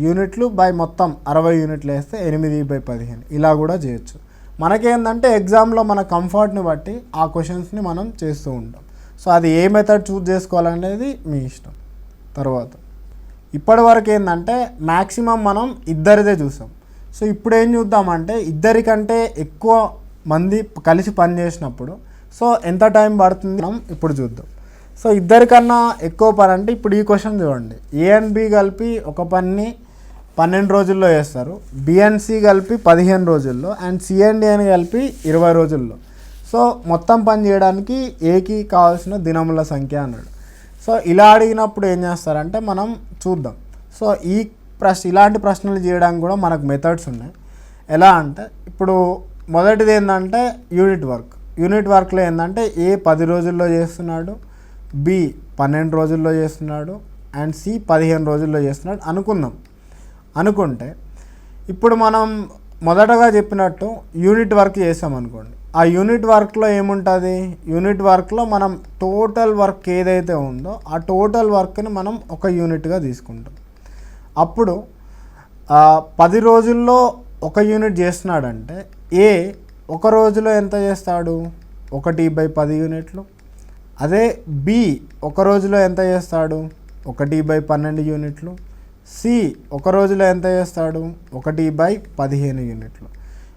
యూనిట్లు మొత్తం 60 యూనిట్లు వేస్తే 8/15 ఇలా కూడా చేయొచ్చు. మనకేంటంటే ఎగ్జామ్లో మన కంఫర్ట్ని బట్టి ఆ క్వశ్చన్స్ని మనం చేస్తూ ఉంటాం. సో అది ఏ మెథడ్ చూస్ చేసుకోవాలనేది మీ ఇష్టం. తర్వాత ఇప్పటి వరకు ఏంటంటే మ్యాక్సిమం మనం ఇద్దరిదే చూసాం. సో ఇప్పుడు ఏం చూద్దామంటే ఇద్దరికంటే ఎక్కువ మంది కలిసి పని చేసినప్పుడు సో ఎంత టైం పడుతుంది మనం ఇప్పుడు చూద్దాం. సో ఇద్దరికన్నా ఎక్కువ పని అంటే ఇప్పుడు ఈ క్వశ్చన్ చూడండి, ఏ అండ్ బి కలిపి ఒక పనిని 12 రోజుల్లో చేస్తారు, బి అండ్ సి కలిపి 15 రోజుల్లో, అండ్ సి అండ్ ఏ అని కలిపి 20 రోజుల్లో. సో మొత్తం పని చేయడానికి ఏకి కావాల్సిన దినముల సంఖ్య అన్నాడు. సో ఇలా అడిగినప్పుడు ఏం చేస్తారంటే మనం చూద్దాం. సో ఇలాంటి ప్రశ్నలు చేయడానికి కూడా మనకు మెథడ్స్ ఉన్నాయి. ఎలా అంటే ఇప్పుడు మొదటిది ఏంటంటే యూనిట్ వర్క్లో ఏంటంటే ఏ 10 రోజుల్లో చేస్తున్నాడు, బి 12 రోజుల్లో చేస్తున్నాడు, అండ్ సి 15 రోజుల్లో చేస్తున్నాడు అనుకుంటే ఇప్పుడు మనం మొదటగా చెప్పినట్టు యూనిట్ వర్క్ చేసామనుకోండి. ఆ యూనిట్ వర్క్లో ఏముంటుంది, యూనిట్ వర్క్లో మనం టోటల్ వర్క్ ఏదైతే ఉందో ఆ టోటల్ వర్క్ని మనం ఒక యూనిట్గా తీసుకుంటాం. అప్పుడు 10 రోజుల్లో ఒక యూనిట్ చేస్తున్నాడంటే ఏ ఒక రోజులో ఎంత చేస్తాడు, 1/10 యూనిట్లు. అదే బి ఒక రోజులో ఎంత చేస్తాడు, 1/12 యూనిట్లు. సి ఒక రోజులో ఎంత చేస్తాడు, 1/15 యూనిట్లు.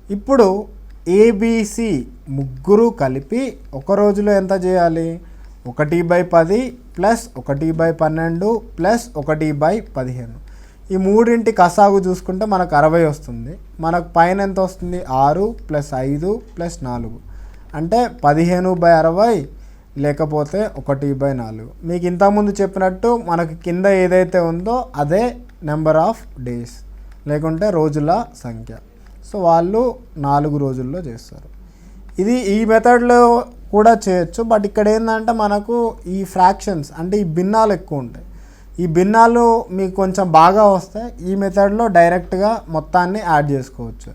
ఇప్పుడు ఏబిసి ముగ్గురు కలిపి ఒక రోజులో ఎంత చేయాలి, 1/10 ప్లస్ 1/12 ప్లస్ 1/15. ఈ మూడింటి కసాగు చూసుకుంటే మనకు 60 వస్తుంది. మనకు పైన ఎంత వస్తుంది, 6 + 5 + 4 అంటే 15/60 లేకపోతే 1/4. మీకు ఇంతకుముందు చెప్పినట్టు మనకు కింద ఏదైతే ఉందో అదే నెంబర్ ఆఫ్ డేస్ లేకుంటే రోజుల సంఖ్య. సో వాళ్ళు 4 రోజుల్లో చేస్తారు. ఇది ఈ మెథడ్లో కూడా చేయొచ్చు. బట్ ఇక్కడ ఏంటంటే మనకు ఈ ఫ్రాక్షన్స్ అంటే ఈ భిన్నాలు ఎక్కువ ఉంటాయి. ఈ భిన్నాలు మీకు కొంచెం బాగా వస్తే ఈ మెథడ్లో డైరెక్ట్గా మొత్తాన్ని యాడ్ చేసుకోవచ్చు.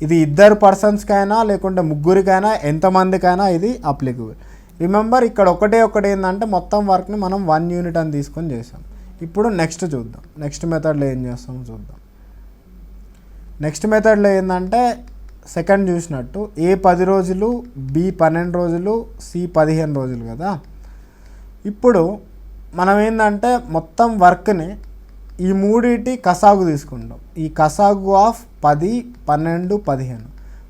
ఇది 2 పర్సన్స్కైనా లేకుంటే ముగ్గురికైనా ఎంతమందికైనా ఇది అప్లికబుల్. రిమెంబర్ ఇక్కడ ఒకటి ఏంటంటే మొత్తం వర్క్ని మనం 1 యూనిట్ అని తీసుకొని చేసాం. ఇప్పుడు నెక్స్ట్ చూద్దాం, నెక్స్ట్ మెథడ్లో ఏం చేస్తామో చూద్దాం. నెక్స్ట్ మెథడ్లో ఏంటంటే సెకండ్ చూసినట్టు ఏ 10 రోజులు, బి 12 రోజులు, సి 15 రోజులు కదా. ఇప్పుడు మనం ఏంటంటే మొత్తం వర్క్ని ఈ మూడింటి కసాగు తీసుకుంటాం. ఈ కసాగు ఆఫ్ 10, 12, 15.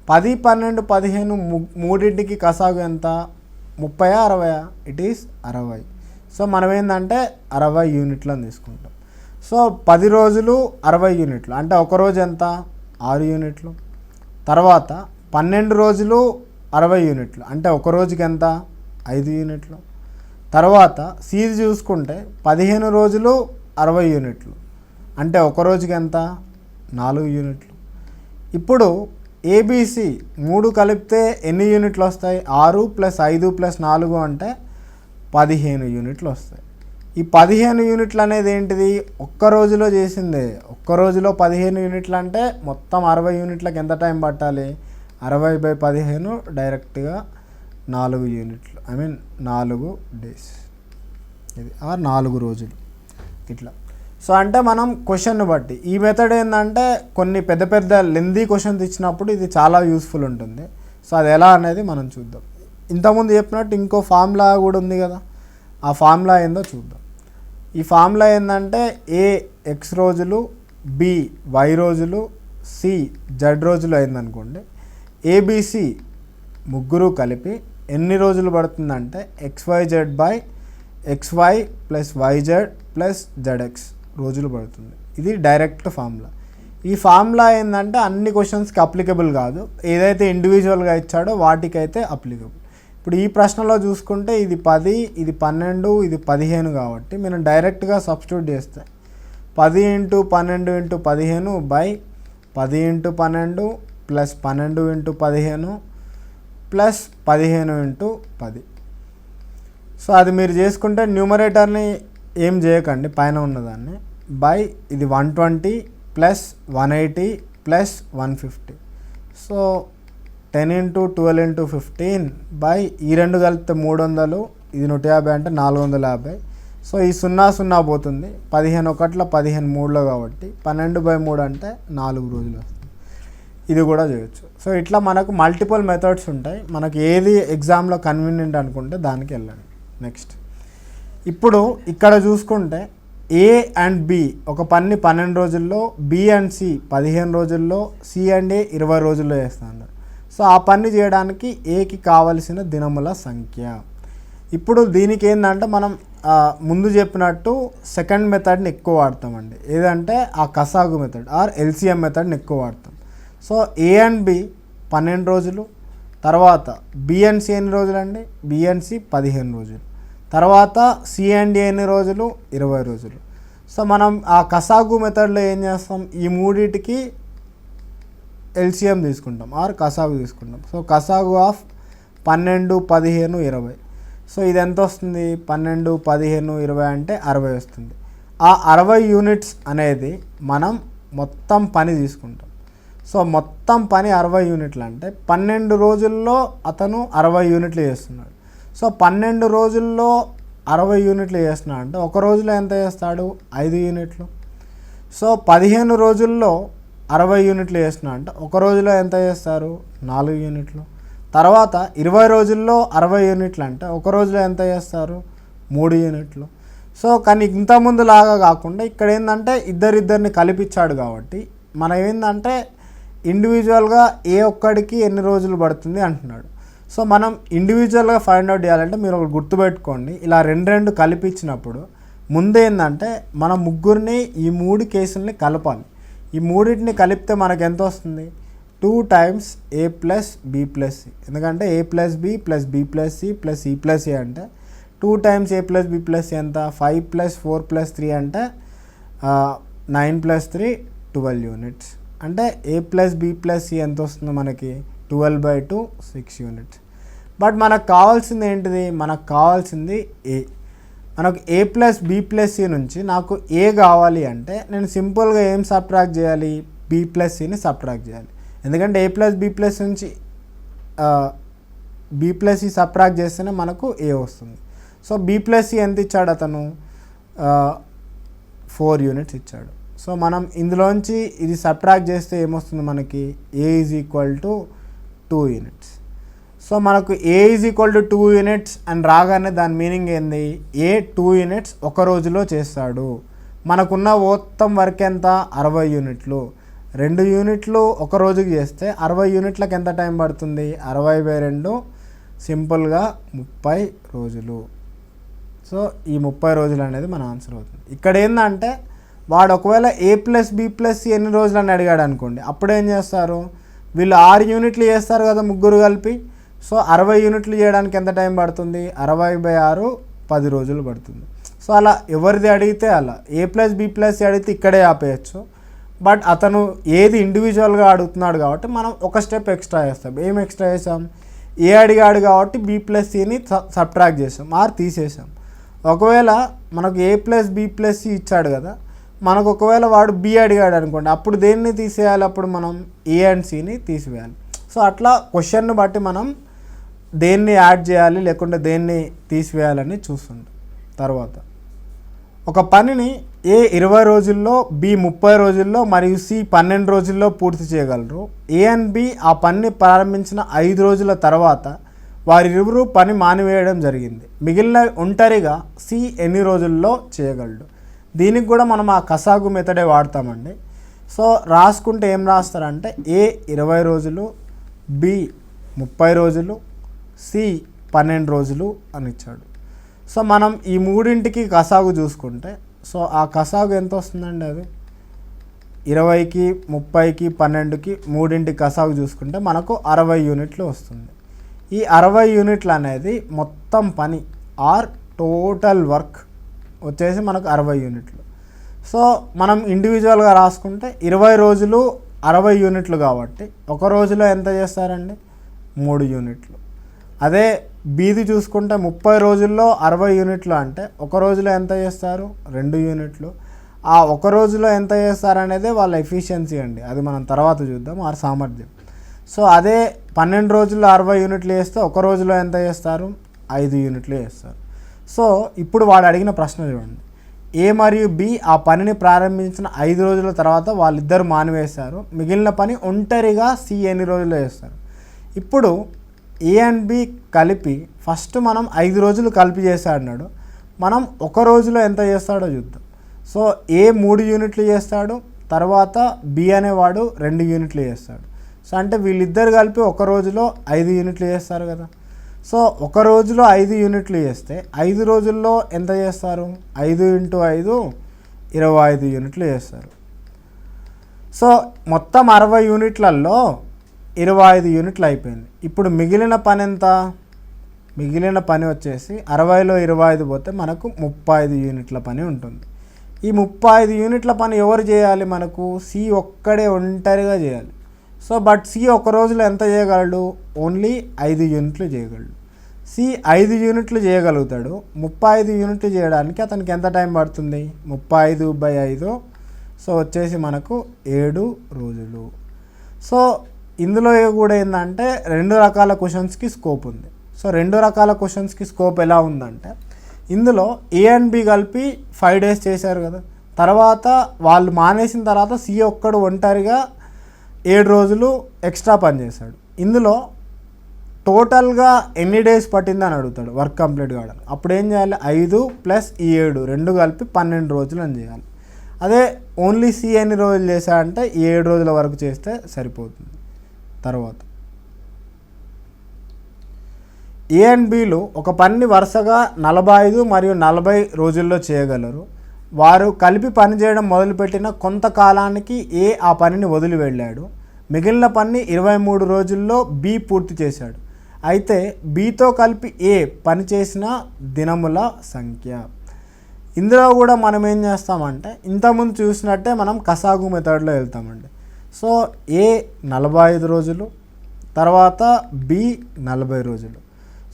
10, 12, 15 మూడింటికి కసాగు ఎంత, 30, 60? It is 60. సో మనం ఏంటంటే 60 యూనిట్లను తీసుకుంటాం. సో 10 రోజులు 60 యూనిట్లు అంటే ఒక రోజు ఎంత, 6 యూనిట్లు. తర్వాత 12 రోజులు 60 యూనిట్లు అంటే ఒక రోజుకి ఎంత, 5 యూనిట్లు. తర్వాత సీది చూసుకుంటే 15 రోజులు 60 యూనిట్లు అంటే ఒక రోజుకి ఎంత, 4 యూనిట్లు. ఇప్పుడు ఏబిసి 3 కలిపితే ఎన్ని యూనిట్లు వస్తాయి, 6 + 5 + 4 అంటే 15 యూనిట్లు వస్తాయి. ఈ 15 యూనిట్లు అనేది ఏంటిది, ఒక్క రోజులో చేసిందే. ఒక్క రోజులో 15 యూనిట్లు అంటే మొత్తం 60 యూనిట్లకు ఎంత టైం పట్టాలి, 60/15 డైరెక్ట్గా 4 యూనిట్లు, 4 డేస్. ఇది 4 రోజులు ఇట్లా. సో అంటే మనం క్వశ్చన్ బట్టి ఈ మెథడ్ ఏంటంటే కొన్ని పెద్ద పెద్ద లెందీ క్వశ్చన్స్ ఇచ్చినప్పుడు ఇది చాలా యూస్ఫుల్ ఉంటుంది. సో అది ఎలా అనేది మనం చూద్దాం. ఇంతకుముందు చెప్పినట్టు ఇంకో ఫార్ములా కూడా ఉంది కదా, ఆ ఫార్ములా ఏందో చూద్దాం. ఈ ఫార్ములా ఏంటంటే ఏ ఎక్స్ రోజులు, బి వై రోజులు, సి జెడ్ రోజులు అయిందనుకోండి. ఏబిసి ముగ్గురు కలిపి ఎన్ని రోజులు పడుతుందంటే XYZ/XY + YZ + ZX రోజులు పడుతుంది. ఇది డైరెక్ట్ ఫార్ములా. ఈ ఫార్ములా ఏంటంటే అన్ని క్వశ్చన్స్కి అప్లికబుల్ కాదు, ఏదైతే ఇండివిజువల్గా ఇచ్చాడో వాటికైతే అప్లికబుల్. ఇప్పుడు ఈ ప్రశ్నలో చూసుకుంటే ఇది 10, ఇది 12, ఇది 15 కాబట్టి మనం డైరెక్ట్గా సబ్స్టిట్యూట్ చేస్తే 10 × 12 × 15 /10 × 12 + 12 × 15 + 15 × 10. సో అది మీరు చేసుకుంటే న్యూమరేటర్ని ఏం చేయకండి, పైన ఉన్నదాన్ని ఇది 120 + 180 + 150. సో 10 × 12 × 15 ఈ రెండు కలిపితే 300, ఇది 150 అంటే 450. సో ఈ 0 పోతుంది, 15 ఒకట్ల 15 3లో కాబట్టి 12/3 అంటే 4 రోజులు వస్తుంది. ఇది కూడా చేయొచ్చు. సో ఇట్లా మనకు మల్టిపుల్ మెథడ్స్ ఉంటాయి. మనకి ఏది ఎగ్జామ్లో కన్వీనియంట్ అనుకుంటే దానికి వెళ్ళండి. నెక్స్ట్ ఇప్పుడు ఇక్కడ చూసుకుంటే ఏ అండ్ బి ఒక పని 12 రోజుల్లో, బి అండ్ సి 15 రోజుల్లో, సి అండ్ ఏ 20 రోజుల్లో చేస్తున్నారు. సో ఆ పని చేయడానికి ఏకి కావలసిన దినముల సంఖ్య. ఇప్పుడు దీనికి ఏంటంటే మనం ముందు చెప్పినట్టు సెకండ్ మెథడ్ని ఎక్కువ వాడతామండి. ఏదంటే ఆ కసాగు మెథడ్ ఆర్ ఎల్సిఎం మెథడ్ని ఎక్కువ వాడతాం. సో ఏ అండ్ బి 12 రోజులు, తర్వాత బి అండ్ సి ఎన్ని రోజులు అండి, బి అండ్ సి 15 రోజులు, తర్వాత సి అండ్ ఏ ఎన్ని రోజులు, 20 రోజులు. సో మనం ఆ కసాగు మెథడ్లో ఏం చేస్తాం, ఈ మూడింటికి ఎల్సిఎం తీసుకుంటాం ఆర్ కసాగు తీసుకుంటాం. So కసాగు of 12, 15, 20. సో ఇది ఎంత వస్తుంది, 12, 15, 20 అంటే 60 వస్తుంది. ఆ 60 యూనిట్స్ అనేది మనం మొత్తం పని తీసుకుంటాం. సో మొత్తం పని 60 యూనిట్లు అంటే 12 రోజుల్లో అతను 60 యూనిట్లు చేస్తున్నాడు. సో 12 రోజుల్లో 60 యూనిట్లు చేస్తున్నాడు అంటే ఒక రోజులో ఎంత చేస్తాడు, 5 యూనిట్లు. సో 15 రోజుల్లో 60 యూనిట్లు చేస్తున్నా అంటే ఒక రోజులో ఎంత చేస్తారు? 4 యూనిట్లు. తర్వాత 20 రోజుల్లో 60 యూనిట్లు అంటే ఒక రోజులో ఎంత చేస్తారు? 3 యూనిట్లు. సో కానీ ఇంతకుముందు లాగా కాకుండా ఇక్కడ ఏంటంటే ఇద్దరిని కలిపిచ్చాడు కాబట్టి మనం ఏంటంటే ఇండివిజువల్గా ఏ ఒక్కడికి ఎన్ని రోజులు పడుతుంది అంటున్నాడు. సో మనం ఇండివిజువల్గా ఫైండ్ అవుట్ చేయాలంటే మీరు ఒకటి గుర్తుపెట్టుకోండి, ఇలా రెండు కలిపించినప్పుడు ముందేందంటే మనం ముగ్గురిని ఈ 3 కేసుల్ని కలపాలి. ఈ మూడింటిని కలిపితే మనకు ఎంత వస్తుంది? 2 times a plus b plus c. ఎందుకంటే a plus b plus b plus c plus c plus a అంటే 2 times a plus b plus c ఎంత? 5 plus 4 plus 3 అంటే 9 plus 3 12 యూనిట్స్. అంటే a plus b plus c ఎంత వస్తుంది మనకి? 12/2 6 units. But మనకు కావాల్సింది ఏంటిది? మనకు కావాల్సింది a. మనకు a plus b plus c నుంచి నాకు a కావాలి అంటే నేను సింపుల్గా ఏం సబ్ట్రాక్ట్ చేయాలి? b ప్లస్ cని సబ్ట్రాక్ట్ చేయాలి. ఎందుకంటే a ప్లస్ b ప్లస్ నుంచి b ప్లస్ c సబ్ట్రాక్ట్ చేస్తేనే మనకు a వస్తుంది. సో b ప్లస్ c ఎంత ఇచ్చాడు అతను? 4 యూనిట్స్ ఇచ్చాడు. సో మనం ఇందులోంచి ఇది సబ్ట్రాక్ట్ చేస్తే ఏమొస్తుంది మనకి? a is equal to 2 units. So మనకు a is equal to 2 units అని రాగానే దాని మీనింగ్ ఏంది? a 2 యూనిట్స్ ఒక రోజులో చేస్తాడు. మనకున్న మొత్తం వర్క్ ఎంత? 60 యూనిట్లు. 2 యూనిట్లు ఒక రోజుకి చేస్తే 60 యూనిట్లకు ఎంత టైం పడుతుంది? 60/2 సింపుల్గా 30 రోజులు. సో ఈ 30 రోజులు అనేది మన ఆన్సర్ అవుతుంది. ఇక్కడ ఏంటంటే వాడు ఒకవేళ a plus b plus c ఎన్ని రోజులు అని అడిగాడు అనుకోండి, అప్పుడు ఏం చేస్తారు? వీళ్ళు 6 యూనిట్లు చేస్తారు కదా ముగ్గురు కలిపి. సో 60 యూనిట్లు చేయడానికి ఎంత టైం పడుతుంది? 60/6 10 రోజులు పడుతుంది. సో అలా ఎవరిది అడిగితే అలా a plus b plus c అడిగితే ఇక్కడే ఆపేయచ్చు. బట్ అతను ఏది ఇండివిజువల్గా అడుగుతున్నాడు కాబట్టి మనం ఒక స్టెప్ ఎక్స్ట్రా చేస్తాం. ఏం ఎక్స్ట్రా చేసాం? ఏ అడిగాడు కాబట్టి b ప్లస్ cని సబ్ట్రాక్ట్ చేసాం, ఆర్ తీసేసాం. ఒకవేళ మనకు a plus b plus c ఇచ్చాడు కదా, మనకు ఒకవేళ వాడు b అడిగాడు అనుకోండి, అప్పుడు దేన్ని తీసేయాలి? అప్పుడు మనం a అండ్ cని తీసివేయాలి. సో అట్లా క్వశ్చన్ని బట్టి మనం దేన్ని యాడ్ చేయాలి లేకుంటే దేన్ని తీసివేయాలని చూస్తుంటాం. తర్వాత ఒక పనిని a 20 రోజుల్లో, b 30 రోజుల్లో మరియు c 12 రోజుల్లో పూర్తి చేయగలరు. a అండ్ b ఆ పనిని ప్రారంభించిన 5 రోజుల తర్వాత వారిరువురు పని మానివేయడం జరిగింది. మిగిలిన ఒంటరిగా c ఎన్ని రోజుల్లో చేయగలడు? దీనికి కూడా మనం ఆ కసాగు మెథడే వాడతామండి. సో రాసుకుంటే ఏం రాస్తారంటే a 20 రోజులు, b 30 రోజులు, c 12 రోజులు అని ఇచ్చాడు. సో మనం ఈ మూడింటికి కసాగు చూసుకుంటే సో ఆ కసాగు ఎంత వస్తుందండి? అది 20కి 30కి 12కి మూడింటికి కసాగు చూసుకుంటే మనకు 60 యూనిట్లు వస్తుంది. ఈ 60 యూనిట్లు అనేది మొత్తం పని ఆర్ టోటల్ వర్క్ వచ్చేసి మనకు 60 యూనిట్లు. సో మనం ఇండివిజువల్గా రాసుకుంటే 20 రోజులు 60 యూనిట్లు కాబట్టి ఒక రోజులో ఎంత చేస్తారండి? 3 యూనిట్లు. అదే బీది చూసుకుంటే 30 రోజుల్లో 60 యూనిట్లు అంటే ఒక రోజులో ఎంత చేస్తారు? 2 యూనిట్లు. ఆ ఒక రోజులో ఎంత చేస్తారనేదే వాళ్ళ ఎఫిషియన్సీ అండి, అది మనం తర్వాత చూద్దాం, ఆ సామర్థ్యం. సో అదే 12 రోజుల్లో 60 యూనిట్లు చేస్తే ఒక రోజులో ఎంత చేస్తారు? 5 యూనిట్లు చేస్తారు. సో ఇప్పుడు వాడు అడిగిన ప్రశ్న చూడండి, ఏ మరియు బి ఆ పనిని ప్రారంభించిన 5 రోజుల తర్వాత వాళ్ళిద్దరు మానివేశారు. మిగిలిన పని ఒంటరిగా సి ఎన్ని రోజుల్లో చేస్తారు? ఇప్పుడు ఏ అండ్ బి కలిపి ఫస్ట్ మనం 5 రోజులు కలిపి చేస్తాడు. మనం ఒక రోజులో ఎంత చేస్తాడో చూద్దాం. సో ఏ 3 యూనిట్లు చేస్తాడు, తర్వాత బి అనేవాడు 2 యూనిట్లు చేస్తాడు. సో అంటే వీళ్ళిద్దరు కలిపి ఒక రోజులో 5 యూనిట్లు చేస్తారు కదా. సో ఒక రోజులో 5 యూనిట్లు చేస్తే 5 రోజుల్లో ఎంత చేస్తారు? 5 × 5 25 యూనిట్లు చేస్తారు. సో మొత్తం 60 యూనిట్లలో 25 యూనిట్లు అయిపోయింది. ఇప్పుడు మిగిలిన పని ఎంత? మిగిలిన పని వచ్చేసి 60లో 25 పోతే మనకు 35 యూనిట్ల పని ఉంటుంది. ఈ 35 యూనిట్ల పని ఎవరు చేయాలి? మనకు సి ఒక్కడే ఒంటరిగా చేయాలి. సో బట్ సి ఒక రోజులో ఎంత చేయగలడు? ఓన్లీ 5 యూనిట్లు చేయగలడు. సి 5 యూనిట్లు చేయగలుగుతాడు. 35 యూనిట్లు చేయడానికి అతనికి ఎంత టైం పడుతుంది? 35/5. సో వచ్చేసి మనకు 7 రోజులు. సో ఇందులో కూడా ఏంటంటే 2 రకాల క్వశ్చన్స్కి స్కోప్ ఉంది. సో 2 రకాల క్వశ్చన్స్కి స్కోప్ ఎలా ఉందంటే, ఇందులో ఏ అండ్ బి కలిపి 5 డేస్ చేశారు కదా, తర్వాత వాళ్ళు మానేసిన తర్వాత సి ఒక్కడు ఒంటరిగా 7 రోజులు ఎక్స్ట్రా పని చేశాడు. ఇందులో టోటల్గా ఎన్ని డేస్ పట్టిందని అడుగుతాడు వర్క్ కంప్లీట్ కావడానికి. అప్పుడు ఏం చేయాలి, 5 ప్లస్ ఈ 7 రెండు కలిపి 12 రోజులు అని చేయాలి. అదే ఓన్లీ సి ఎన్ని రోజులు చేశాడంటే 7 రోజుల వరకు చేస్తే సరిపోతుంది. తర్వాత ఏ అండ్ బిలు ఒక పనిని వరుసగా 45 మరియు 40 రోజుల్లో చేయగలరు. వారు కలిపి పనిచేయడం మొదలుపెట్టిన కొంతకాలానికి ఏ ఆ పనిని వదిలి వెళ్ళాడు. మిగిలిన పని 23 రోజుల్లో బి పూర్తి చేశాడు. అయితే బితో కలిపి ఏ పని చేసిన దినముల సంఖ్య. ఇందులో కూడా మనం ఏం చేస్తామంటే ఇంతకుముందు చూసినట్టే మనం కసాగు మెథడ్లో వెళ్తామండి. సో ఏ 45 రోజులు, తర్వాత బి 40 రోజులు.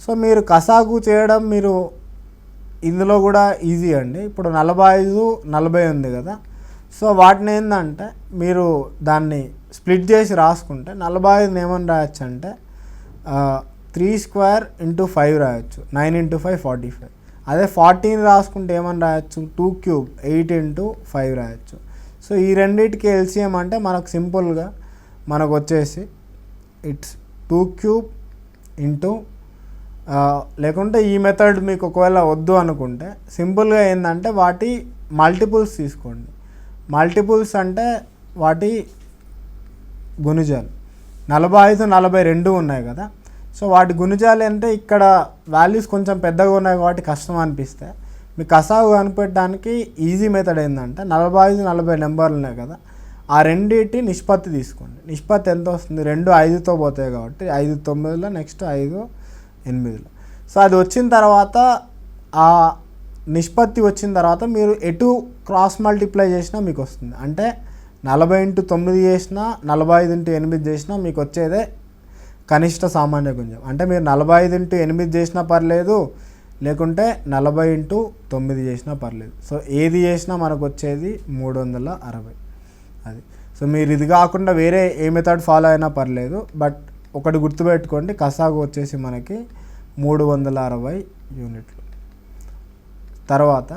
సో మీరు కసాగు చేయడం మీరు ఇందులో కూడా ఈజీ అండి. ఇప్పుడు 45, 40 ఉంది కదా. సో వాటిని ఏంటంటే మీరు దాన్ని స్ప్లిట్ చేసి రాసుకుంటే 45 ఏమని రాయొచ్చు అంటే 3 స్క్వేర్ ఇంటూ 5 రాయొచ్చు. 9 ఇంటూ 5 45. అదే 14 రాసుకుంటే ఏమని రాయొచ్చు, 2 క్యూబ్ 8 ఇంటూ 5 రాయొచ్చు. సో ఈ రెండింటికి ఎల్సిఎం అంటే మనకు సింపుల్గా మనకు వచ్చేసి ఇట్స్ 2 క్యూబ్ ఇంటూ లేకుంటే ఈ మెథడ్ మీకు ఒకవేళ వద్దు అనుకుంటే సింపుల్గా ఏంటంటే వాటి మల్టిపుల్స్ తీసుకోండి. మల్టిపుల్స్ అంటే వాటి గుణిజాలు. 45, 42 ఉన్నాయి కదా. సో వాటి గుణిజాలు అంటే ఇక్కడ వాల్యూస్ కొంచెం పెద్దగా ఉన్నాయి కాబట్టి కష్టం అనిపిస్తే మీకు కసాగు కనిపెట్టడానికి ఈజీ మెథడ్ ఏంటంటే 45, 40 నెంబర్లు ఉన్నాయి కదా, ఆ రెండింటి నిష్పత్తి తీసుకోండి. నిష్పత్తి ఎంత వస్తుంది, 2 5తో పోతాయి కాబట్టి 5 9లో నెక్స్ట్ 5 8లో. సో అది వచ్చిన తర్వాత ఆ నిష్పత్తి వచ్చిన తర్వాత మీరు ఎటు క్రాస్ మల్టిప్లై చేసినా మీకు వస్తుంది. అంటే 40 ఇంటూ 9 చేసినా 45 ఇంటూ 8 చేసినా మీకు వచ్చేదే కనిష్ట సామాన్య గుణిజం. అంటే మీరు 45 ఇంటూ 8 చేసినా పర్లేదు, లేకుంటే 40 ఇంటూ 9 చేసినా పర్లేదు. సో ఏది చేసినా మనకు వచ్చేది 360. అది. సో మీరు ఇది కాకుండా వేరే ఏ మెథడ్ ఫాలో అయినా పర్లేదు. బట్ ఒకటి గుర్తుపెట్టుకోండి, కసాగు వచ్చేసి మనకి 360 యూనిట్లు. తర్వాత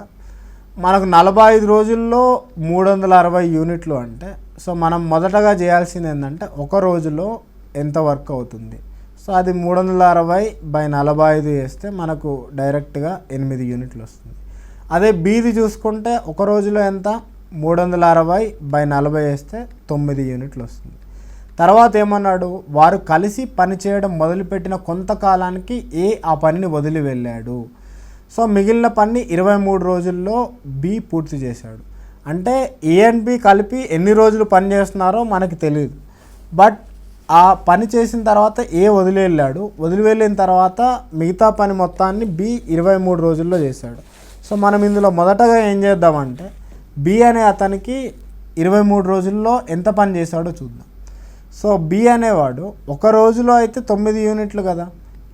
మనకు 45 రోజుల్లో 360 యూనిట్లు అంటే సో మనం మొదటగా చేయాల్సింది ఏంటంటే ఒక రోజులో ఎంత వర్క్ అవుతుంది. సో అది 360/45 చేస్తే మనకు డైరెక్ట్గా 8 యూనిట్లు వస్తుంది. అదే బీది చూసుకుంటే ఒక రోజులో ఎంత, 360/40 వేస్తే 9 యూనిట్లు వస్తుంది. తర్వాత ఏమన్నాడు, వారు కలిసి పనిచేయడం మొదలుపెట్టిన కొంతకాలానికి ఏ ఆ పనిని వదిలి వెళ్ళాడు. సో మిగిలిన పని 23 రోజుల్లో బి పూర్తి చేశాడు. అంటే ఏ అండ్ బి కలిపి ఎన్ని రోజులు పని చేస్తున్నారో మనకి తెలియదు. బట్ ఆ పని చేసిన తర్వాత ఏ వదిలి వెళ్ళాడు, వదిలి వెళ్ళిన తర్వాత మిగతా పని మొత్తాన్ని బి 23 రోజుల్లో చేశాడు. సో మనం ఇందులో మొదటగా ఏం చేద్దామంటే బి అనే అతనికి 23 రోజుల్లో ఎంత పని చేశాడో చూద్దాం. సో బి అనేవాడు ఒక రోజులో అయితే 9 యూనిట్లు కదా,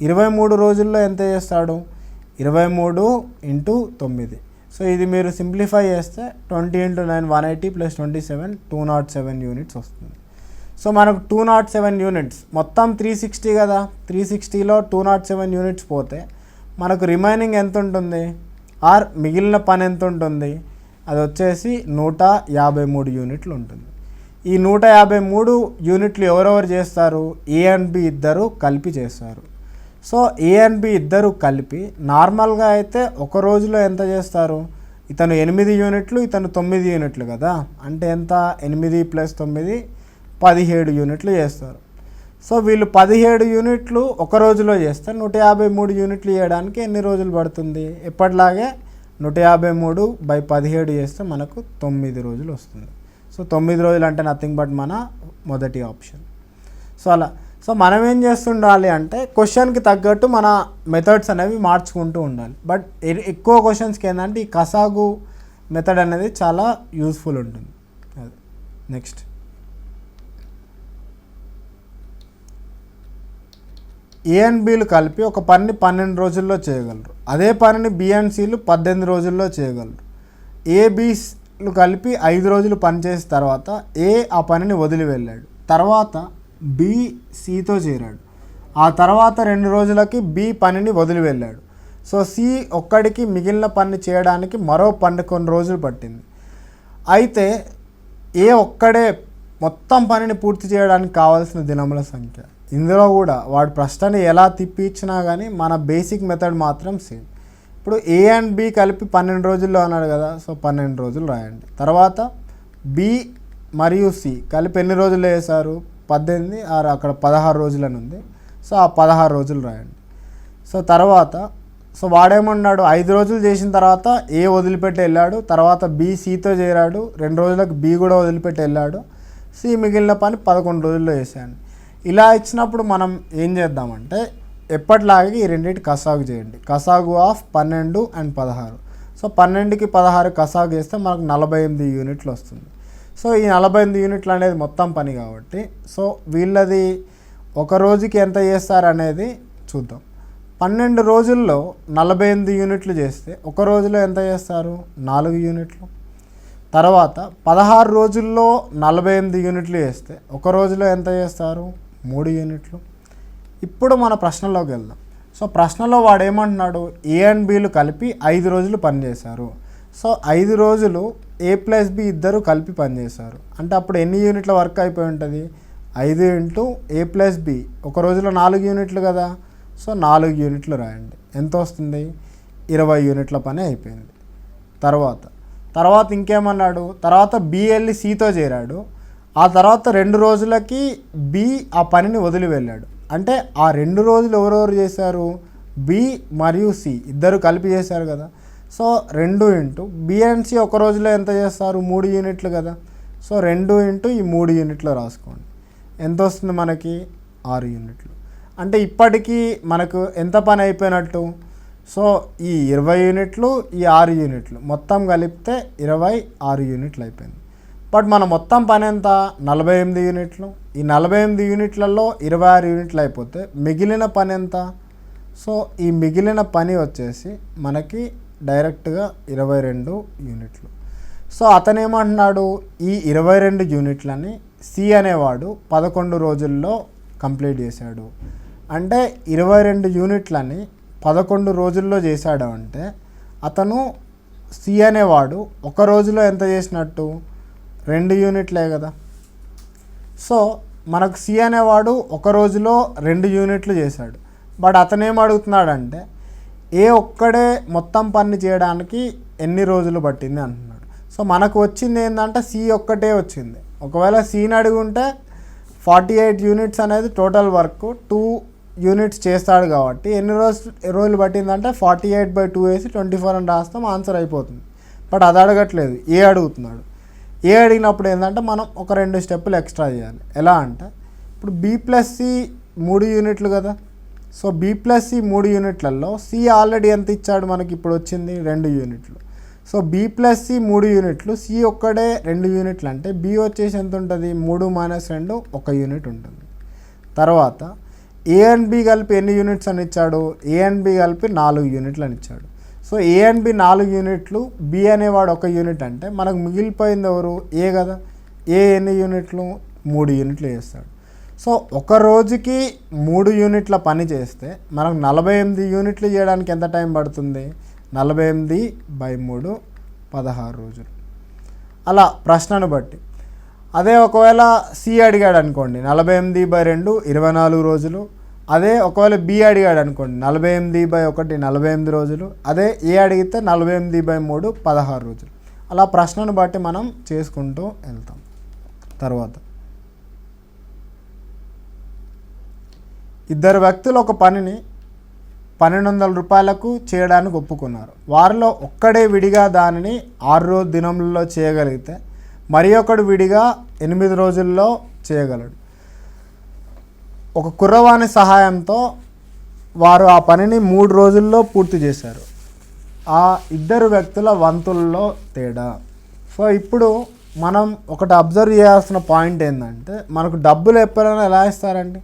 23 రోజుల్లో ఎంత చేస్తాడు, 23 ఇంటూ 9. సో ఇది మీరు సింప్లిఫై చేస్తే 20 ఇంటూ 9 180 ప్లస్ 27 207 యూనిట్స్ వస్తుంది. సో మనకు 207 యూనిట్స్ మొత్తం 360 కదా, 360లో 207 యూనిట్స్ పోతే మనకు రిమైనింగ్ ఎంత ఉంటుంది, ఆర్ మిగిలిన పని ఎంత ఉంటుంది, అది వచ్చేసి 153 యూనిట్లు ఉంటుంది. ఈ 153 యూనిట్లు ఎవరెవరు చేస్తారు, ఏ అండ్ బి ఇద్దరు కలిపి చేస్తారు. సో ఏ అండ్ బి ఇద్దరు కలిపి నార్మల్గా అయితే ఒక రోజులో ఎంత చేస్తారు, ఇతను 8 యూనిట్లు ఇతను 9 యూనిట్లు కదా, అంటే ఎంత 8 ప్లస్ 9 17 యూనిట్లు చేస్తారు. సో వీళ్ళు 17 యూనిట్లు ఒక రోజులో చేస్తే 153 యూనిట్లు చేయడానికి ఎన్ని రోజులు పడుతుంది, ఎప్పటిలాగే 153/17 చేస్తే మనకు 9 రోజులు వస్తుంది. సో 9 రోజులు అంటే నథింగ్ బట్ మన మొదటి ఆప్షన్. సో అలా సో మనం ఏం చేస్తుండాలి అంటే క్వశ్చన్కి తగ్గట్టు మన మెథడ్స్ అనేవి మార్చుకుంటూ ఉండాలి. బట్ ఎక్కువ క్వశ్చన్స్కి ఏంటంటే ఈ కసాగు మెథడ్ అనేది చాలా యూస్ఫుల్ ఉంటుంది. అది నెక్స్ట్ ఏ అండ్ బీలు కలిపి ఒక పనిని 12 రోజుల్లో చేయగలరు. అదే పనిని బి అండ్ సిలు 18 రోజుల్లో చేయగలరు. ఏబీలు కలిపి 5 రోజులు పనిచేసిన తర్వాత ఏ ఆ పనిని వదిలి వెళ్ళాడు. తర్వాత బి సితో చేరాడు. ఆ తర్వాత 2 రోజులకి బి పనిని వదిలి వెళ్ళాడు. సో సి ఒక్కడికి మిగిలిన పని చేయడానికి మరో 11 రోజులు పట్టింది. అయితే ఏ ఒక్కడే మొత్తం పనిని పూర్తి చేయడానికి కావాల్సిన దినముల సంఖ్య. ఇందులో కూడా వాడు ప్రశ్నని ఎలా తిప్పి ఇచ్చినా కానీ మన బేసిక్ మెథడ్ మాత్రం సేమ్. ఇప్పుడు ఏ అండ్ బి కలిపి 12 రోజుల్లో అన్నాడు కదా, సో 12 రోజులు రాయండి. తర్వాత బి మరియు సి కలిపి ఎన్ని రోజుల్లో వేశారు, 18 ఆరు అక్కడ 16 రోజులని ఉంది, సో ఆ 16 రోజులు రాయండి. సో తర్వాత సో వాడేమన్నాడు, 5 రోజులు చేసిన తర్వాత ఏ వదిలిపెట్టి వెళ్ళాడు, తర్వాత బి సితో చేరాడు, 2 రోజులకు బి కూడా వదిలిపెట్టి వెళ్ళాడు, సి మిగిలిన పని 11 రోజుల్లో చేశాను. ఇలా ఇచ్చినప్పుడు మనం ఏం చేద్దామంటే ఎప్పటిలాగే ఈ రెండింటి కసాగు చేయండి. కసాగు ఆఫ్ 12 అండ్ 16. సో 12కి 16 కసాగు చేస్తే మనకు 48 యూనిట్లు వస్తుంది. సో ఈ 48 యూనిట్లు అనేది మొత్తం పని కాబట్టి సో వీళ్ళది ఒక రోజుకి ఎంత చేస్తారనేది చూద్దాం. 12 రోజుల్లో 48 యూనిట్లు చేస్తే ఒక రోజులో ఎంత చేస్తారు, 4 యూనిట్లు. తర్వాత 16 రోజుల్లో 48 యూనిట్లు చేస్తే ఒక రోజులో ఎంత చేస్తారు, 3 యూనిట్లు. ఇప్పుడు మన ప్రశ్నలోకి వెళ్దాం. సో ప్రశ్నలో వాడు ఏమంటున్నాడు, ఏ అండ్ బీలు కలిపి 5 రోజులు పనిచేశారు. సో 5 రోజులు ఏ ప్లస్ బి ఇద్దరు కలిపి పనిచేశారు అంటే అప్పుడు ఎన్ని యూనిట్ల వర్క్ అయిపోయి ఉంటుంది, 5 ఇంటూ ఏ ప్లస్ బి, ఒక రోజులో 4 యూనిట్లు కదా, సో 4 యూనిట్లు రాయండి. ఎంత వస్తుంది, 20 యూనిట్ల పని అయిపోయింది. తర్వాత ఇంకేమన్నాడు, తర్వాత బి వెళ్ళి సితో చేరాడు, ఆ తర్వాత 2 రోజులకి బి ఆ పనిని వదిలి వెళ్ళాడు. అంటే ఆ 2 రోజులు ఎవరెవరు చేశారు, బి మరియు సి ఇద్దరు కలిపి చేశారు కదా. So 2 into B and C ఒక రోజులో ఎంత చేస్తారు, 3 యూనిట్లు కదా. సో 2 ఇంటూ ఈ 3 యూనిట్లు రాసుకోండి. ఎంత వస్తుంది మనకి, 6 యూనిట్లు. అంటే ఇప్పటికీ మనకు ఎంత పని అయిపోయినట్టు, సో ఈ 20 యూనిట్లు ఈ 6 యూనిట్లు మొత్తం కలిపితే 26 యూనిట్లు అయిపోయింది. బట్ మన మొత్తం పని ఎంత, 48 యూనిట్లు. ఈ 48 యూనిట్లలో 26 యూనిట్లు అయిపోతే మిగిలిన పని ఎంత, సో ఈ మిగిలిన పని వచ్చేసి మనకి డైరెక్ట్గా 22 యూనిట్లు. సో అతను ఏమంటున్నాడు, ఈ 22 యూనిట్లని సి అనేవాడు 11 రోజుల్లో కంప్లీట్ చేశాడు. అంటే 22 యూనిట్లని 11 రోజుల్లో చేశాడు అంటే అతను సి అనేవాడు ఒక రోజులో ఎంత చేసినట్టు, 2 యూనిట్లే కదా. సో మనకు సి అనేవాడు ఒక రోజులో 2 యూనిట్లు చేశాడు. బట్ అతను ఏం అడుగుతున్నాడంటే ఏ ఒక్కడే మొత్తం పని చేయడానికి ఎన్ని రోజులు పట్టింది అంటున్నాడు. సో మనకు వచ్చింది ఏంటంటే సి ఒక్కటే వచ్చింది. ఒకవేళ సిని అడుగుంటే 48 యూనిట్స్ అనేది టోటల్ వర్క్, 2 యూనిట్స్ చేస్తాడు కాబట్టి ఎన్ని రోజులు పట్టిందంటే 48/2 వేసి 24 అని రాస్తాం, ఆన్సర్ అయిపోతుంది. బట్ అది అడగట్లేదు, ఏ అడుగుతున్నాడు. ఏ అడిగినప్పుడు ఏంటంటే మనం ఒక 2 స్టెప్పులు ఎక్స్ట్రా చేయాలి. ఎలా అంటే ఇప్పుడు బి ప్లస్ సి 3 యూనిట్లు కదా. సో బి ప్లస్ సి 3 యూనిట్లలో సి ఆల్రెడీ ఎంత ఇచ్చాడు మనకి, ఇప్పుడు వచ్చింది 2 యూనిట్లు. సో బి ప్లస్ సి 3 యూనిట్లు, సి ఒక్కడే 2 యూనిట్లు అంటే బి వచ్చేసి ఎంత ఉంటుంది, 3 - 2 1 యూనిట్ ఉంటుంది. తర్వాత ఏ అండ్ బి కలిపి ఎన్ని యూనిట్స్ అని ఇచ్చాడు, ఏ అండ్ బి కలిపి 4 యూనిట్లు అని ఇచ్చాడు. సో ఏ అండ్ బి 4 యూనిట్లు, బి అనేవాడు 1 యూనిట్ అంటే మనకు మిగిలిపోయింది ఎవరు, ఏ కదా. ఏ ఎన్ని యూనిట్లు, 3 యూనిట్లు చేస్తాడు. సో ఒక రోజుకి 3 యూనిట్ల పని చేస్తే మనకు 48 యూనిట్లు చేయడానికి ఎంత టైం పడుతుంది, 48/3 16 రోజులు. అలా ప్రశ్నను బట్టి. అదే ఒకవేళ సి అడిగాడు అనుకోండి, 48/2 24 రోజులు. అదే ఒకవేళ బి అడిగాడు అనుకోండి, 48/1 48 రోజులు. అదే ఏ అడిగితే 48/3 16 రోజులు. అలా ప్రశ్నను బట్టి మనం చేసుకుంటూ వెళ్తాం. తర్వాత ఇద్దరు వ్యక్తులు ఒక పనిని 1200 రూపాయలకు చేయడానికి ఒప్పుకున్నారు. వారిలో ఒక్కడే విడిగా దానిని 6 రోజు దినములలో చేయగలిగితే మరి ఒకడు విడిగా 8 రోజుల్లో చేయగలడు. ఒక కుర్రవాణి సహాయంతో వారు ఆ పనిని 3 రోజుల్లో పూర్తి చేశారు. ఆ ఇద్దరు వ్యక్తుల వంతుల్లో తేడా. సో ఇప్పుడు మనం ఒకటి అబ్జర్వ్ చేయాల్సిన పాయింట్ ఏంటంటే మనకు డబ్బులు ఎప్పుడైనా ఎలా ఇస్తారండి,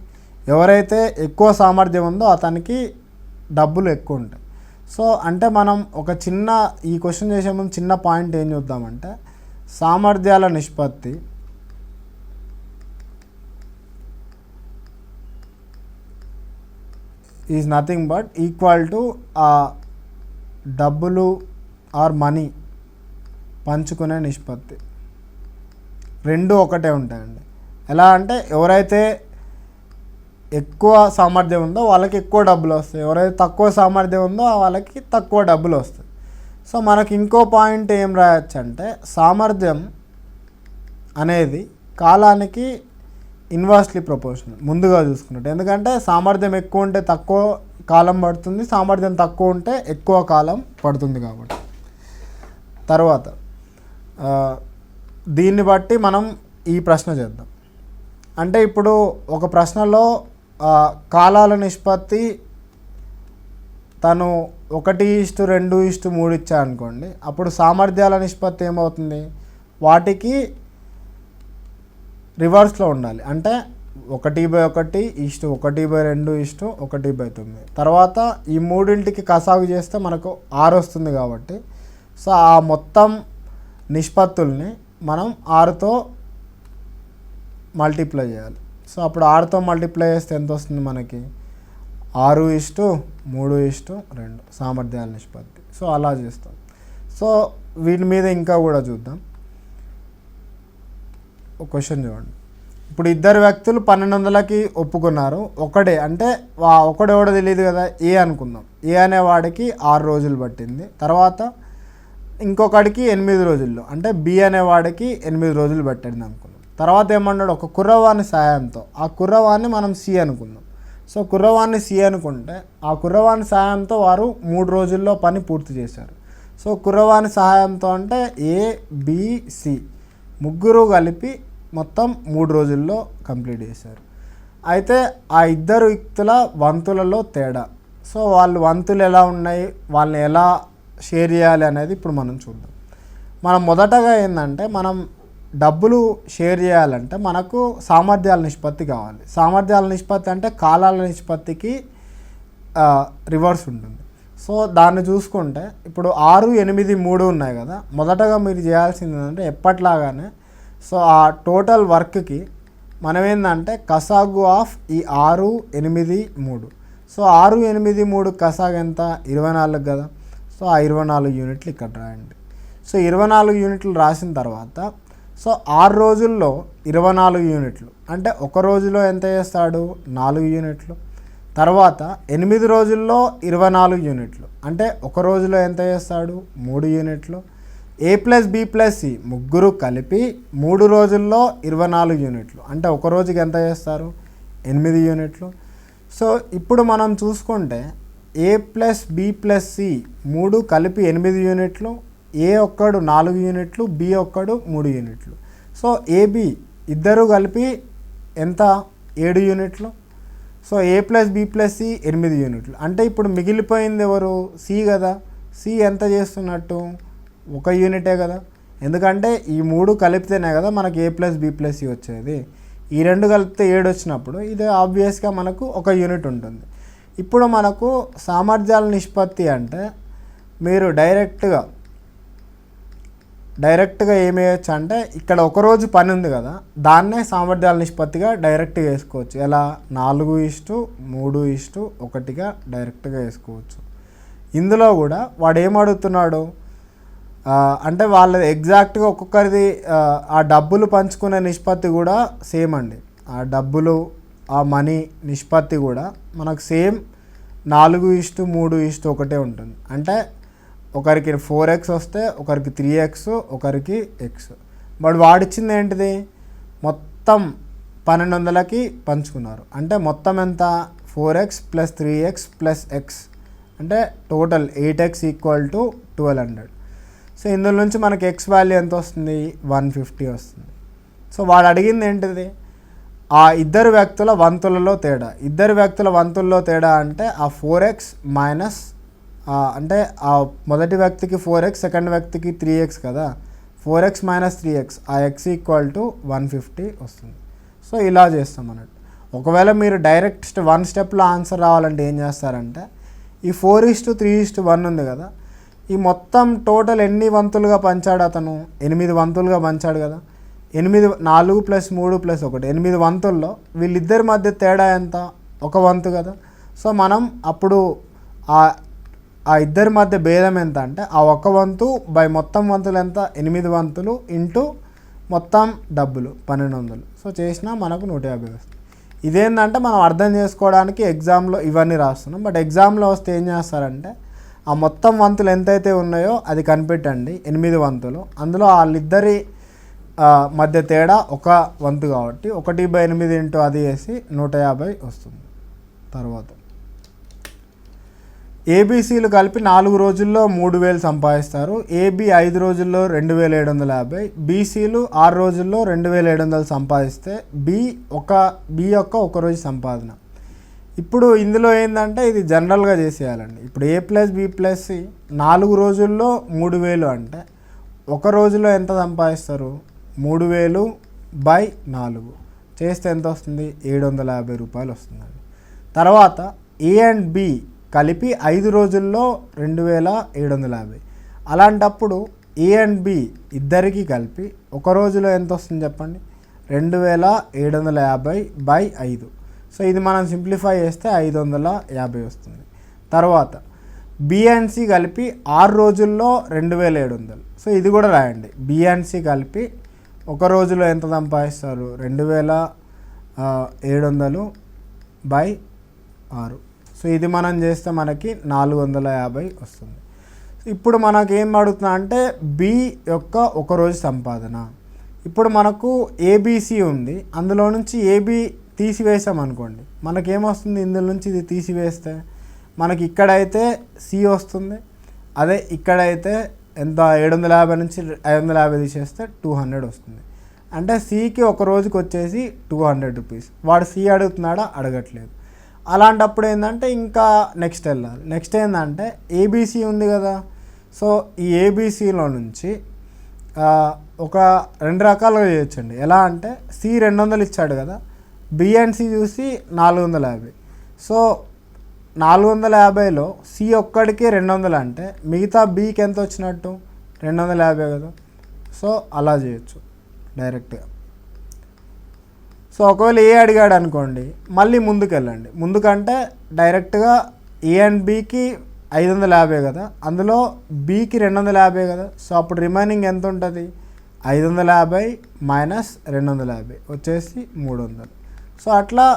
ఎవరైతే ఎక్కువ సామర్థ్యం ఉందో అతనికి డబ్బులు ఎక్కువ ఉంటాయి. సో అంటే మనం ఒక చిన్న ఈ క్వశ్చన్ చేసే ముందు చిన్న పాయింట్ ఏం చూద్దామంటే సామర్థ్యాల నిష్పత్తి is nothing but equal to ఆ డబ్బులు ఆర్ మనీ పంచుకునే నిష్పత్తి. రెండు ఒకటే ఉంటాయండి. ఎలా అంటే ఎవరైతే ఎక్కువ సామర్థ్యం ఉందో వాళ్ళకి ఎక్కువ డబ్బులు వస్తాయి, ఎవరైతే తక్కువ సామర్థ్యం ఉందో వాళ్ళకి తక్కువ డబ్బులు వస్తాయి. సో మనకి ఇంకో పాయింట్ ఏం రాయొచ్చు అంటే సామర్థ్యం అనేది కాలానికి ఇన్వర్స్లీ ప్రపోర్షనల్ ముందుగా చూసుకున్నట్టు. ఎందుకంటే సామర్థ్యం ఎక్కువ ఉంటే తక్కువ కాలం పడుతుంది, సామర్థ్యం తక్కువ ఉంటే ఎక్కువ కాలం పడుతుంది కాబట్టి. తర్వాత దీన్ని బట్టి మనం ఈ ప్రశ్న చేద్దాం. అంటే ఇప్పుడు ఒక ప్రశ్నలో కాలాల నిష్పత్తి తను 1:2:3 ఇచ్చా అనుకోండి, అప్పుడు సామర్థ్యాల నిష్పత్తి ఏమవుతుంది, వాటికి రివర్స్లో ఉండాలి. అంటే 1:1:1:2:1:9. తర్వాత ఈ మూడింటికి కసాగు చేస్తే మనకు 6 వస్తుంది కాబట్టి సో ఆ మొత్తం నిష్పత్తుల్ని మనం 6తో మల్టిప్లై చేయాలి. సో అప్పుడు 6తో మల్టిప్లై చేస్తే ఎంత వస్తుంది మనకి, 6:3:2 సామర్థ్యాల నిష్పత్తి. సో అలా చేస్తాం. సో వీటి మీద ఇంకా కూడా చూద్దాం. ఒక క్వశ్చన్ చూడండి. ఇప్పుడు ఇద్దరు వ్యక్తులు 1200కి ఒప్పుకున్నారు. ఒకడే అంటే ఒకడెవడో తెలియదు కదా, ఏ అనుకుందాం. ఏ అనేవాడికి 6 రోజులు పట్టింది. తర్వాత ఇంకొకడికి 8 రోజుల్లో, అంటే బి అనేవాడికి 8 రోజులు పట్టింది అనుకుందాం. తర్వాత ఏమన్నాడు, ఒక కుర్రవాణి సాయంతో, ఆ కుర్రవాణి మనం సి అనుకుందాం. సో కుర్రవాణి సి అనుకుంటే ఆ కుర్రవాణి సహాయంతో వారు 3 రోజుల్లో పని పూర్తి చేశారు. సో కుర్రవాణి సహాయంతో అంటే ఏ బి సి ముగ్గురు కలిపి మొత్తం 3 రోజుల్లో కంప్లీట్ చేశారు. అయితే ఆ ఇద్దరు వ్యక్తుల వంతులలో తేడా. సో వాళ్ళు వంతులు ఎలా ఉన్నాయి, వాళ్ళని ఎలా షేర్ చేయాలి అనేది ఇప్పుడు మనం చూద్దాం. మనం మొదటగా ఏంటంటే మనం డబ్బులు షేర్ చేయాలంటే మనకు సామర్థ్యాల నిష్పత్తి కావాలి. సామర్థ్యాల నిష్పత్తి అంటే కాలాల నిష్పత్తికి రివర్స్ ఉంటుంది. సో దాన్ని చూసుకుంటే ఇప్పుడు 6, 8, 3 ఉన్నాయి కదా. మొదటగా మీరు చేయాల్సింది ఏంటంటే ఎప్పట్లాగానే సో ఆ టోటల్ వర్క్కి మనం ఏంటంటే కసాగు ఆఫ్ ఈ 6, 8, 3. సో 6, 8, 3 కసాగు ఎంత, 24 కదా. సో ఆ 24 యూనిట్లు ఇక్కడ రాయండి. సో 24 యూనిట్లు రాసిన తర్వాత సో 6 రోజుల్లో 24 యూనిట్లు అంటే ఒక రోజులో ఎంత చేస్తాడు, 4 యూనిట్లు. తర్వాత 8 రోజుల్లో 24 యూనిట్లు అంటే ఒక రోజులో ఎంత చేస్తాడు, 3 యూనిట్లు. ఏ ప్లస్ బి ప్లస్ సి ముగ్గురు కలిపి 3 రోజుల్లో 24 యూనిట్లు అంటే ఒక రోజుకి ఎంత చేస్తారు, 8 యూనిట్లు. సో ఇప్పుడు మనం చూసుకుంటే ఏ ప్లస్ బి ప్లస్ సి 3 కలిపి 8 యూనిట్లు, ఏ ఒక్కడు 4 యూనిట్లు, బి ఒక్కడు 3 యూనిట్లు. సో ఏబి ఇద్దరు కలిపి ఎంత, 7 యూనిట్లు. సో ఏ ప్లస్ బి ప్లస్ సి 8 యూనిట్లు అంటే ఇప్పుడు మిగిలిపోయింది ఎవరు, సి కదా. సి ఎంత చేస్తున్నట్టు, 1 యూనిటే కదా. ఎందుకంటే ఈ 3 కలిపితేనే కదా మనకి ఏ ప్లస్ బి ప్లస్ సి వచ్చేది. ఈ 2 కలిపితే 7 వచ్చినప్పుడు ఇది ఆబ్వియస్గా మనకు 1 యూనిట్ ఉంటుంది. ఇప్పుడు మనకు సామర్థ్యాల నిష్పత్తి అంటే మీరు డైరెక్ట్గా ఏమి వేయచ్చు అంటే ఇక్కడ ఒక రోజు పని ఉంది కదా, దాన్నే సామర్థ్యాల నిష్పత్తిగా డైరెక్ట్గా వేసుకోవచ్చు. ఎలా, 4:3:1గా డైరెక్ట్గా వేసుకోవచ్చు. ఇందులో కూడా వాడు ఏమడుగుతున్నాడు అంటే వాళ్ళ ఎగ్జాక్ట్గా ఒక్కొక్కరిది ఆ డబ్బులు పంచుకునే నిష్పత్తి కూడా సేమ్ అండి. ఆ డబ్బులు ఆ మనీ నిష్పత్తి కూడా మనకు సేమ్ 4:3:1 ఉంటుంది. అంటే ఒకరికి 4x వస్తే ఒకరికి 3x, ఒకరికి x. బట్ వాడిచ్చింది ఏంటిది, మొత్తం 1200కి పంచుకున్నారు. అంటే మొత్తం ఎంత, 4x + 3x + x అంటే టోటల్ 8x = 1200. సో ఇందులో నుంచి మనకి x వాల్యూ ఎంత వస్తుంది, 150 వస్తుంది. సో వాడు అడిగింది ఏంటిది, ఆ ఇద్దరు వ్యక్తుల వంతులలో తేడా. ఇద్దరు వ్యక్తుల వంతుల్లో తేడా అంటే ఆ 4x మైనస్ అంటే ఆ మొదటి వ్యక్తికి 4x, సెకండ్ వ్యక్తికి 3x కదా. 4x - 3x ఆ x = 150 వస్తుంది. సో ఇలా చేస్తాం అన్నట్టు. ఒకవేళ మీరు డైరెక్ట్ 1 స్టెప్లో ఆన్సర్ రావాలంటే ఏం చేస్తారంటే ఈ 4:3:1 ఉంది కదా, ఈ మొత్తం టోటల్ ఎన్ని వంతులుగా పంచాడు అతను, 8 వంతులుగా పంచాడు కదా. 8 4 + 3 + 1 8 వంతుల్లో వీళ్ళిద్దరి మధ్య తేడా ఎంత, 1 వంతు కదా. సో మనం అప్పుడు ఆ ఇద్దరి మధ్య భేదం ఎంత అంటే ఆ 1 వంతు బై మొత్తం వంతులు ఎంత, 8 వంతులు ఇంటూ మొత్తం డబ్బులు 1200. సో చేసినా మనకు 150 వస్తుంది. ఇదేంటంటే మనం అర్థం చేసుకోవడానికి ఎగ్జామ్లో ఇవన్నీ రాస్తున్నాం. బట్ ఎగ్జామ్లో వస్తే ఏం చేస్తారంటే ఆ మొత్తం వంతులు ఎంతైతే ఉన్నాయో అది కనిపెట్టండి, 8 వంతులు. అందులో వాళ్ళిద్దరి మధ్య తేడా ఒక వంతు కాబట్టి 1/8 ఇంటూ అది వేసి 150 వస్తుంది. తర్వాత ఏబీసీలు కలిపి 4 రోజుల్లో 3000 సంపాదిస్తారు. ఏబీ 5 రోజుల్లో 2750, బీసీలు 6 రోజుల్లో 2700 సంపాదిస్తే బి యొక్క ఒక రోజు సంపాదన. ఇప్పుడు ఇందులో ఏంటంటే ఇది జనరల్గా చేసేయాలండి. ఇప్పుడు ఏ ప్లస్ బి ప్లస్ సి 4 రోజుల్లో 3000 అంటే ఒక రోజులో ఎంత సంపాదిస్తారు? 3000/4 చేస్తే ఎంత వస్తుంది? 750 రూపాయలు వస్తుందండి. తర్వాత ఏ అండ్ బి కలిపి 5 రోజుల్లో 2750. అలాంటప్పుడు ఏ అండ్ బి ఇద్దరికి కలిపి ఒక రోజులో ఎంత వస్తుంది చెప్పండి? 2750/5. సో ఇది మనం సింప్లిఫై చేస్తే 550 వస్తుంది. తర్వాత బి అండ్ సి కలిపి 6 రోజుల్లో 2700. సో ఇది కూడా రాయండి. బి అండ్ సి కలిపి ఒక రోజులో ఎంత సంపాదిస్తారు? 2700/6. సో ఇది మనం చేస్తే మనకి 450 వస్తుంది. ఇప్పుడు మనకి ఏం అడుగుతున్నా అంటే బి యొక్క ఒక రోజు సంపాదన. ఇప్పుడు మనకు ఏబిసి ఉంది, అందులో నుంచి ఏబి తీసివేసాం అనుకోండి, మనకేమొస్తుంది? ఇందులో నుంచి ఇది తీసివేస్తే మనకి ఇక్కడైతే సి వస్తుంది, అదే ఇక్కడైతే ఎంత 750 నుంచి 550 తీసేస్తే 200 వస్తుంది. అంటే సికి ఒక రోజుకి వచ్చేసి 200 రూపీస్. వాడు సి అడుగుతున్నాడా? అడగట్లేదు. అలాంటప్పుడు ఏంటంటే ఇంకా నెక్స్ట్ వెళ్ళాలి. నెక్స్ట్ ఏంటంటే ఏబీసీ ఉంది కదా. సో ఈ ఏబీసీలో నుంచి ఒక 2 రకాలుగా చేయొచ్చండి. ఎలా అంటే సి 200 ఇచ్చాడు కదా, బి అండ్ సి చూసి 450. సో 450లో సి ఒక్కడికి 200 అంటే మిగతా బికి ఎంత వచ్చినట్టు? 250 కదా. సో అలా చేయొచ్చు డైరెక్ట్గా. సో ఒకవేళ ఏ అడిగాడు అనుకోండి, మళ్ళీ ముందుకు వెళ్ళండి. ముందుకంటే డైరెక్ట్గా ఏ అండ్ బికి 550 కదా, అందులో బికి 250 కదా. సో అప్పుడు రిమైనింగ్ ఎంత ఉంటుంది? 550 మైనస్ 250 వచ్చేసి 300. సో అట్లా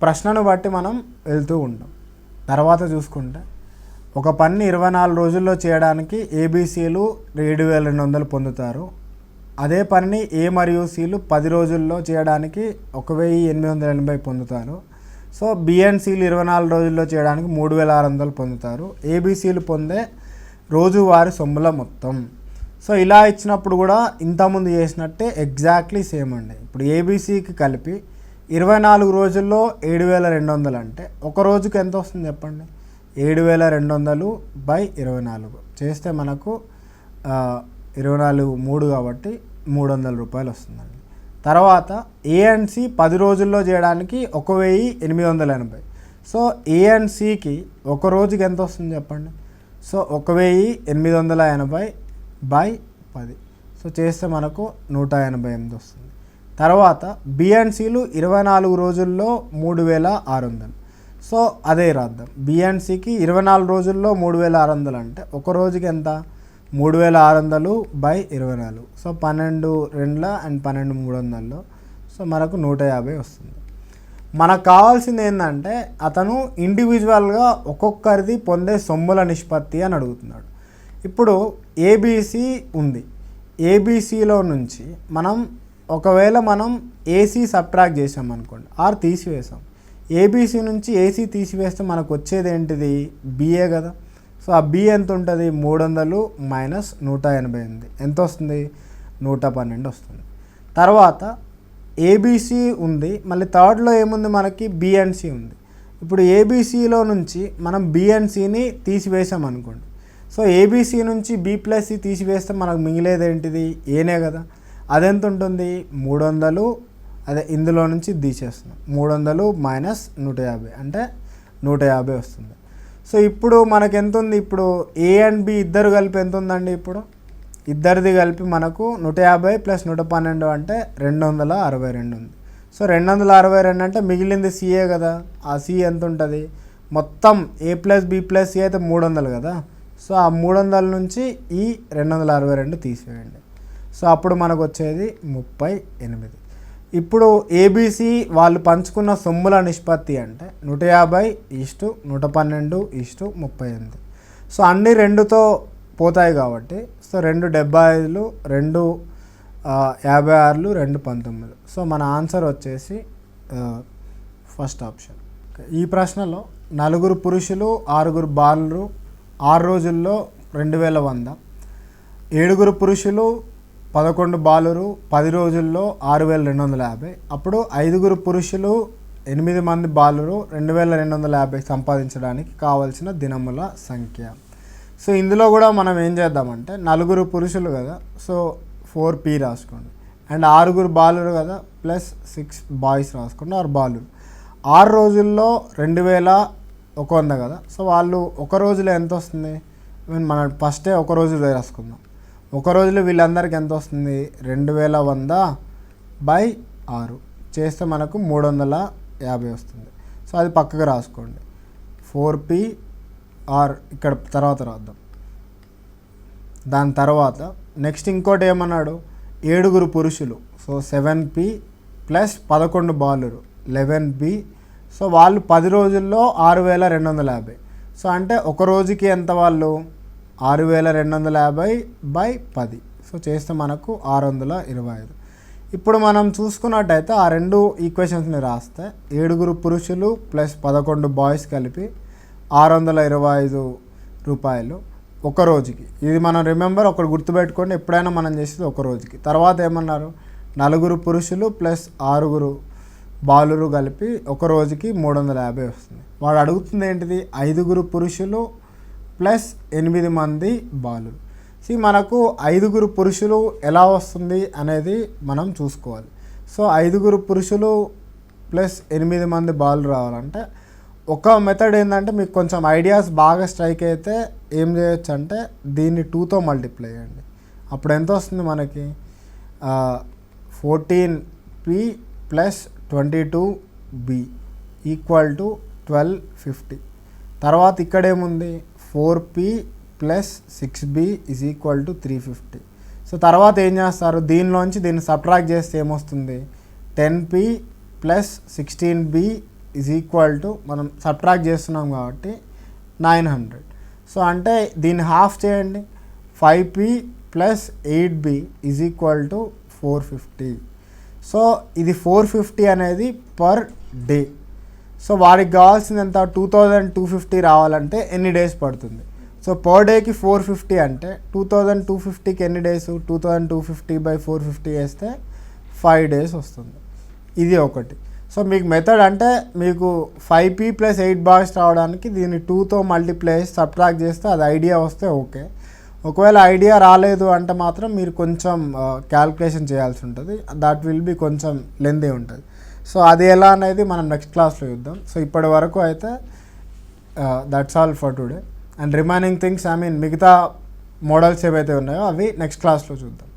ప్రశ్నను బట్టి మనం వెళ్తూ ఉంటాం. తర్వాత చూసుకుంటే ఒక పని 24 రోజుల్లో చేయడానికి ఏబీసీలు 7200 పొందుతారు. అదే పనిని ఏ మరియు సిలు 10 రోజుల్లో చేయడానికి 1880 పొందుతారు. సో బి అండ్ సిలు 24 రోజుల్లో చేయడానికి 3600 పొందుతారు. ఏబీసీలు పొందే రోజువారీ సొమ్ముల మొత్తం. సో ఇలా ఇచ్చినప్పుడు కూడా ఇంతకుముందు చేసినట్టే ఎగ్జాక్ట్లీ సేమ్ అండి. ఇప్పుడు ఏబీసీకి కలిపి 24 రోజుల్లో 7200 అంటే ఒక రోజుకి ఎంత వస్తుంది చెప్పండి? 7200/24 చేస్తే మనకు 24 3 కాబట్టి 300 రూపాయలు వస్తుందండి. తర్వాత ఏ అండ్ సి 10 రోజుల్లో చేయడానికి 1880. సో ఏ అండ్ సికి ఒక రోజుకి ఎంత వస్తుంది చెప్పండి? సో 1880/10. సో చేస్తే మనకు 188 వస్తుంది. తర్వాత బి అండ్ సిలు 24 రోజుల్లో 3600. సో అదే రాద్దాం. బి అండ్ సికి 24 రోజుల్లో 3600 అంటే ఒక రోజుకి ఎంత? 3600/24. So 12 2 and 12 300. సో మనకు 150 వస్తుంది. మనకు కావాల్సింది ఏంటంటే అతను ఇండివిజువల్గా ఒక్కొక్కరిది పొందే సొమ్ముల నిష్పత్తి అని అడుగుతున్నాడు. ఇప్పుడు ఏబీసీ ఉంది. ఏబీసీలో నుంచి ఒకవేళ మనం ఏసీ సబ్ట్రాక్ట్ చేసాం అనుకోండి, ఆర్ తీసివేసాం. ఏబీసీ నుంచి ఏసీ తీసివేస్తే మనకు వచ్చేది ఏంటిది? బిఏ కదా. సో ఆ బి ఎంత ఉంటుంది? 300 మైనస్ 188 ఎంత వస్తుంది? 112 వస్తుంది. తర్వాత ఏబీసీ ఉంది, మళ్ళీ థర్డ్లో ఏముంది మనకి? బి అండ్ సి ఉంది. ఇప్పుడు ఏబీసీలో నుంచి మనం బి అండ్ సిని తీసివేసాం అనుకోండి. సో ఏబీసీ నుంచి బి ప్లస్ సి తీసివేస్తే మనకు మిగిలేది ఏంటిది? ఏనే కదా. అదెంత ఉంటుంది? 300. అదే ఇందులో నుంచి తీసేస్తున్నాం. 300 మైనస్ 150 అంటే 150 వస్తుంది. సో ఇప్పుడు మనకు ఎంత ఉంది? ఇప్పుడు ఏ అండ్ బి ఇద్దరు కలిపి ఎంత ఉందండి? ఇప్పుడు ఇద్దరిది కలిపి మనకు 150 ప్లస్ 112 అంటే 262 ఉంది. సో 262 అంటే మిగిలింది సిఏ కదా. ఆ సి ఎంత ఉంటుంది? మొత్తం ఏ ప్లస్ బి ప్లస్ సి అయితే 300 కదా. సో ఆ 300 నుంచి ఈ 262 తీసివేయండి. సో అప్పుడు మనకు వచ్చేది 38. ఇప్పుడు ఏబీసీ వాళ్ళు పంచుకున్న సొమ్ముల నిష్పత్తి అంటే 150:112:38. సో అన్ని 2తో పోతాయి కాబట్టి సో 2 75, 2 56, 2 19. సో మన ఆన్సర్ వచ్చేసి ఫస్ట్ ఆప్షన్. ఈ ప్రశ్నలో 4 పురుషులు 6 బాలురు 6 రోజుల్లో 2100, 7 పురుషులు 11 బాలురు 10 రోజుల్లో 6250. అప్పుడు 5 పురుషులు 8 మంది బాలురు 2250 సంపాదించడానికి కావాల్సిన దినముల సంఖ్య. సో ఇందులో కూడా మనం ఏం చేద్దామంటే 4 పురుషులు కదా, సో 4p రాసుకోండి, అండ్ 6 బాలురు కదా ప్లస్ 6 బాయ్స్ రాసుకోండి, 6 బాలురు. 6 రోజుల్లో 2100 కదా, సో వాళ్ళు ఒక రోజులో ఎంత వస్తుంది, మనం ఫస్టే ఒక రోజు రాసుకుందాం. ఒక రోజులో వీళ్ళందరికీ ఎంత వస్తుంది, 2100/6 చేస్తే మనకు 350 వస్తుంది. సో అది పక్కకు రాసుకోండి. 4p ఆర్ ఇక్కడ తర్వాత రాద్దాం. దాని తర్వాత నెక్స్ట్ ఇంకోటి ఏమన్నాడు, 7 పురుషులు, సో 7p ప్లస్ 11 బాలురు 11b. సో వాళ్ళు 10 రోజుల్లో 6250. సో అంటే ఒక రోజుకి ఎంత వాళ్ళు 6250/10. సో చేస్తే మనకు 625. ఇప్పుడు మనం చూసుకున్నట్టయితే ఆ 2 ఈక్వేషన్స్ని రాస్తే 7 పురుషులు ప్లస్ 11 బాయ్స్ కలిపి 625 రూపాయలు ఒక రోజుకి. ఇది మనం రిమెంబర్ ఒకటి గుర్తుపెట్టుకోండి, ఎప్పుడైనా మనం చేసేది ఒక రోజుకి. తర్వాత ఏమన్నారు, 4 పురుషులు ప్లస్ 6 బాలురు కలిపి ఒక రోజుకి 350 వస్తుంది. వాడు అడుగుతుంది ఏంటిది, 5 పురుషులు ప్లస్ 8 మంది బాలురు. మనకు 5 పురుషులు ఎలా వస్తుంది అనేది మనం చూసుకోవాలి. సో 5 పురుషులు ప్లస్ 8 మంది బాలురు రావాలంటే ఒక మెథడ్ ఏంటంటే, మీకు కొంచెం ఐడియాస్ బాగా స్ట్రైక్ అయితే ఏం చేయొచ్చు అంటే దీన్ని 2తో మల్టిప్లై చేయండి. అప్పుడు ఎంత వస్తుంది మనకి, 14p plus 22b equal to 1250. తర్వాత ఇక్కడ ఏముంది, 4p plus 6b is equal to 350. So తర్వాత ఏం చేస్తారు, దీనిలోంచి దీన్ని సబ్ట్రాక్ట్ చేస్తే ఏమొస్తుంది, 10p plus 16b is equal to, మనం సబ్ట్రాక్ట్ చేస్తున్నాం కాబట్టి 900. సో అంటే దీన్ని హాఫ్ చేయండి, 5p plus 8b is equal to 450. So ఇది 450 అనేది పర్ డే. సో వారికి కావాల్సింది ఎంత, 2250 రావాలంటే ఎన్ని డేస్ పడుతుంది. సో పర్ డేకి 450 అంటే 2250కి ఎన్ని డేస్, 2250/450 వేస్తే 5 డేస్ వస్తుంది. ఇది ఒకటి. సో మీకు మెథడ్ అంటే మీకు 5p ప్లస్ 8 బాయ్స్ రావడానికి దీన్ని 2తో మల్టిప్లై చేసి సబ్ట్రాక్ట్ చేస్తే అది ఐడియా వస్తే ఓకే. ఒకవేళ ఐడియా రాలేదు అంటే మాత్రం మీరు కొంచెం క్యాల్కులేషన్ చేయాల్సి ఉంటుంది. దట్ విల్ బి కొంచెం లెంతీ ఉంటుంది. సో అది ఎలా అనేది మనం నెక్స్ట్ క్లాస్లో చూద్దాం. సో ఇప్పటి వరకు అయితే that's all for today. And remaining things మిగతా మోడల్స్ ఏవైతే ఉన్నాయో అవి నెక్స్ట్ క్లాస్లో చూద్దాం.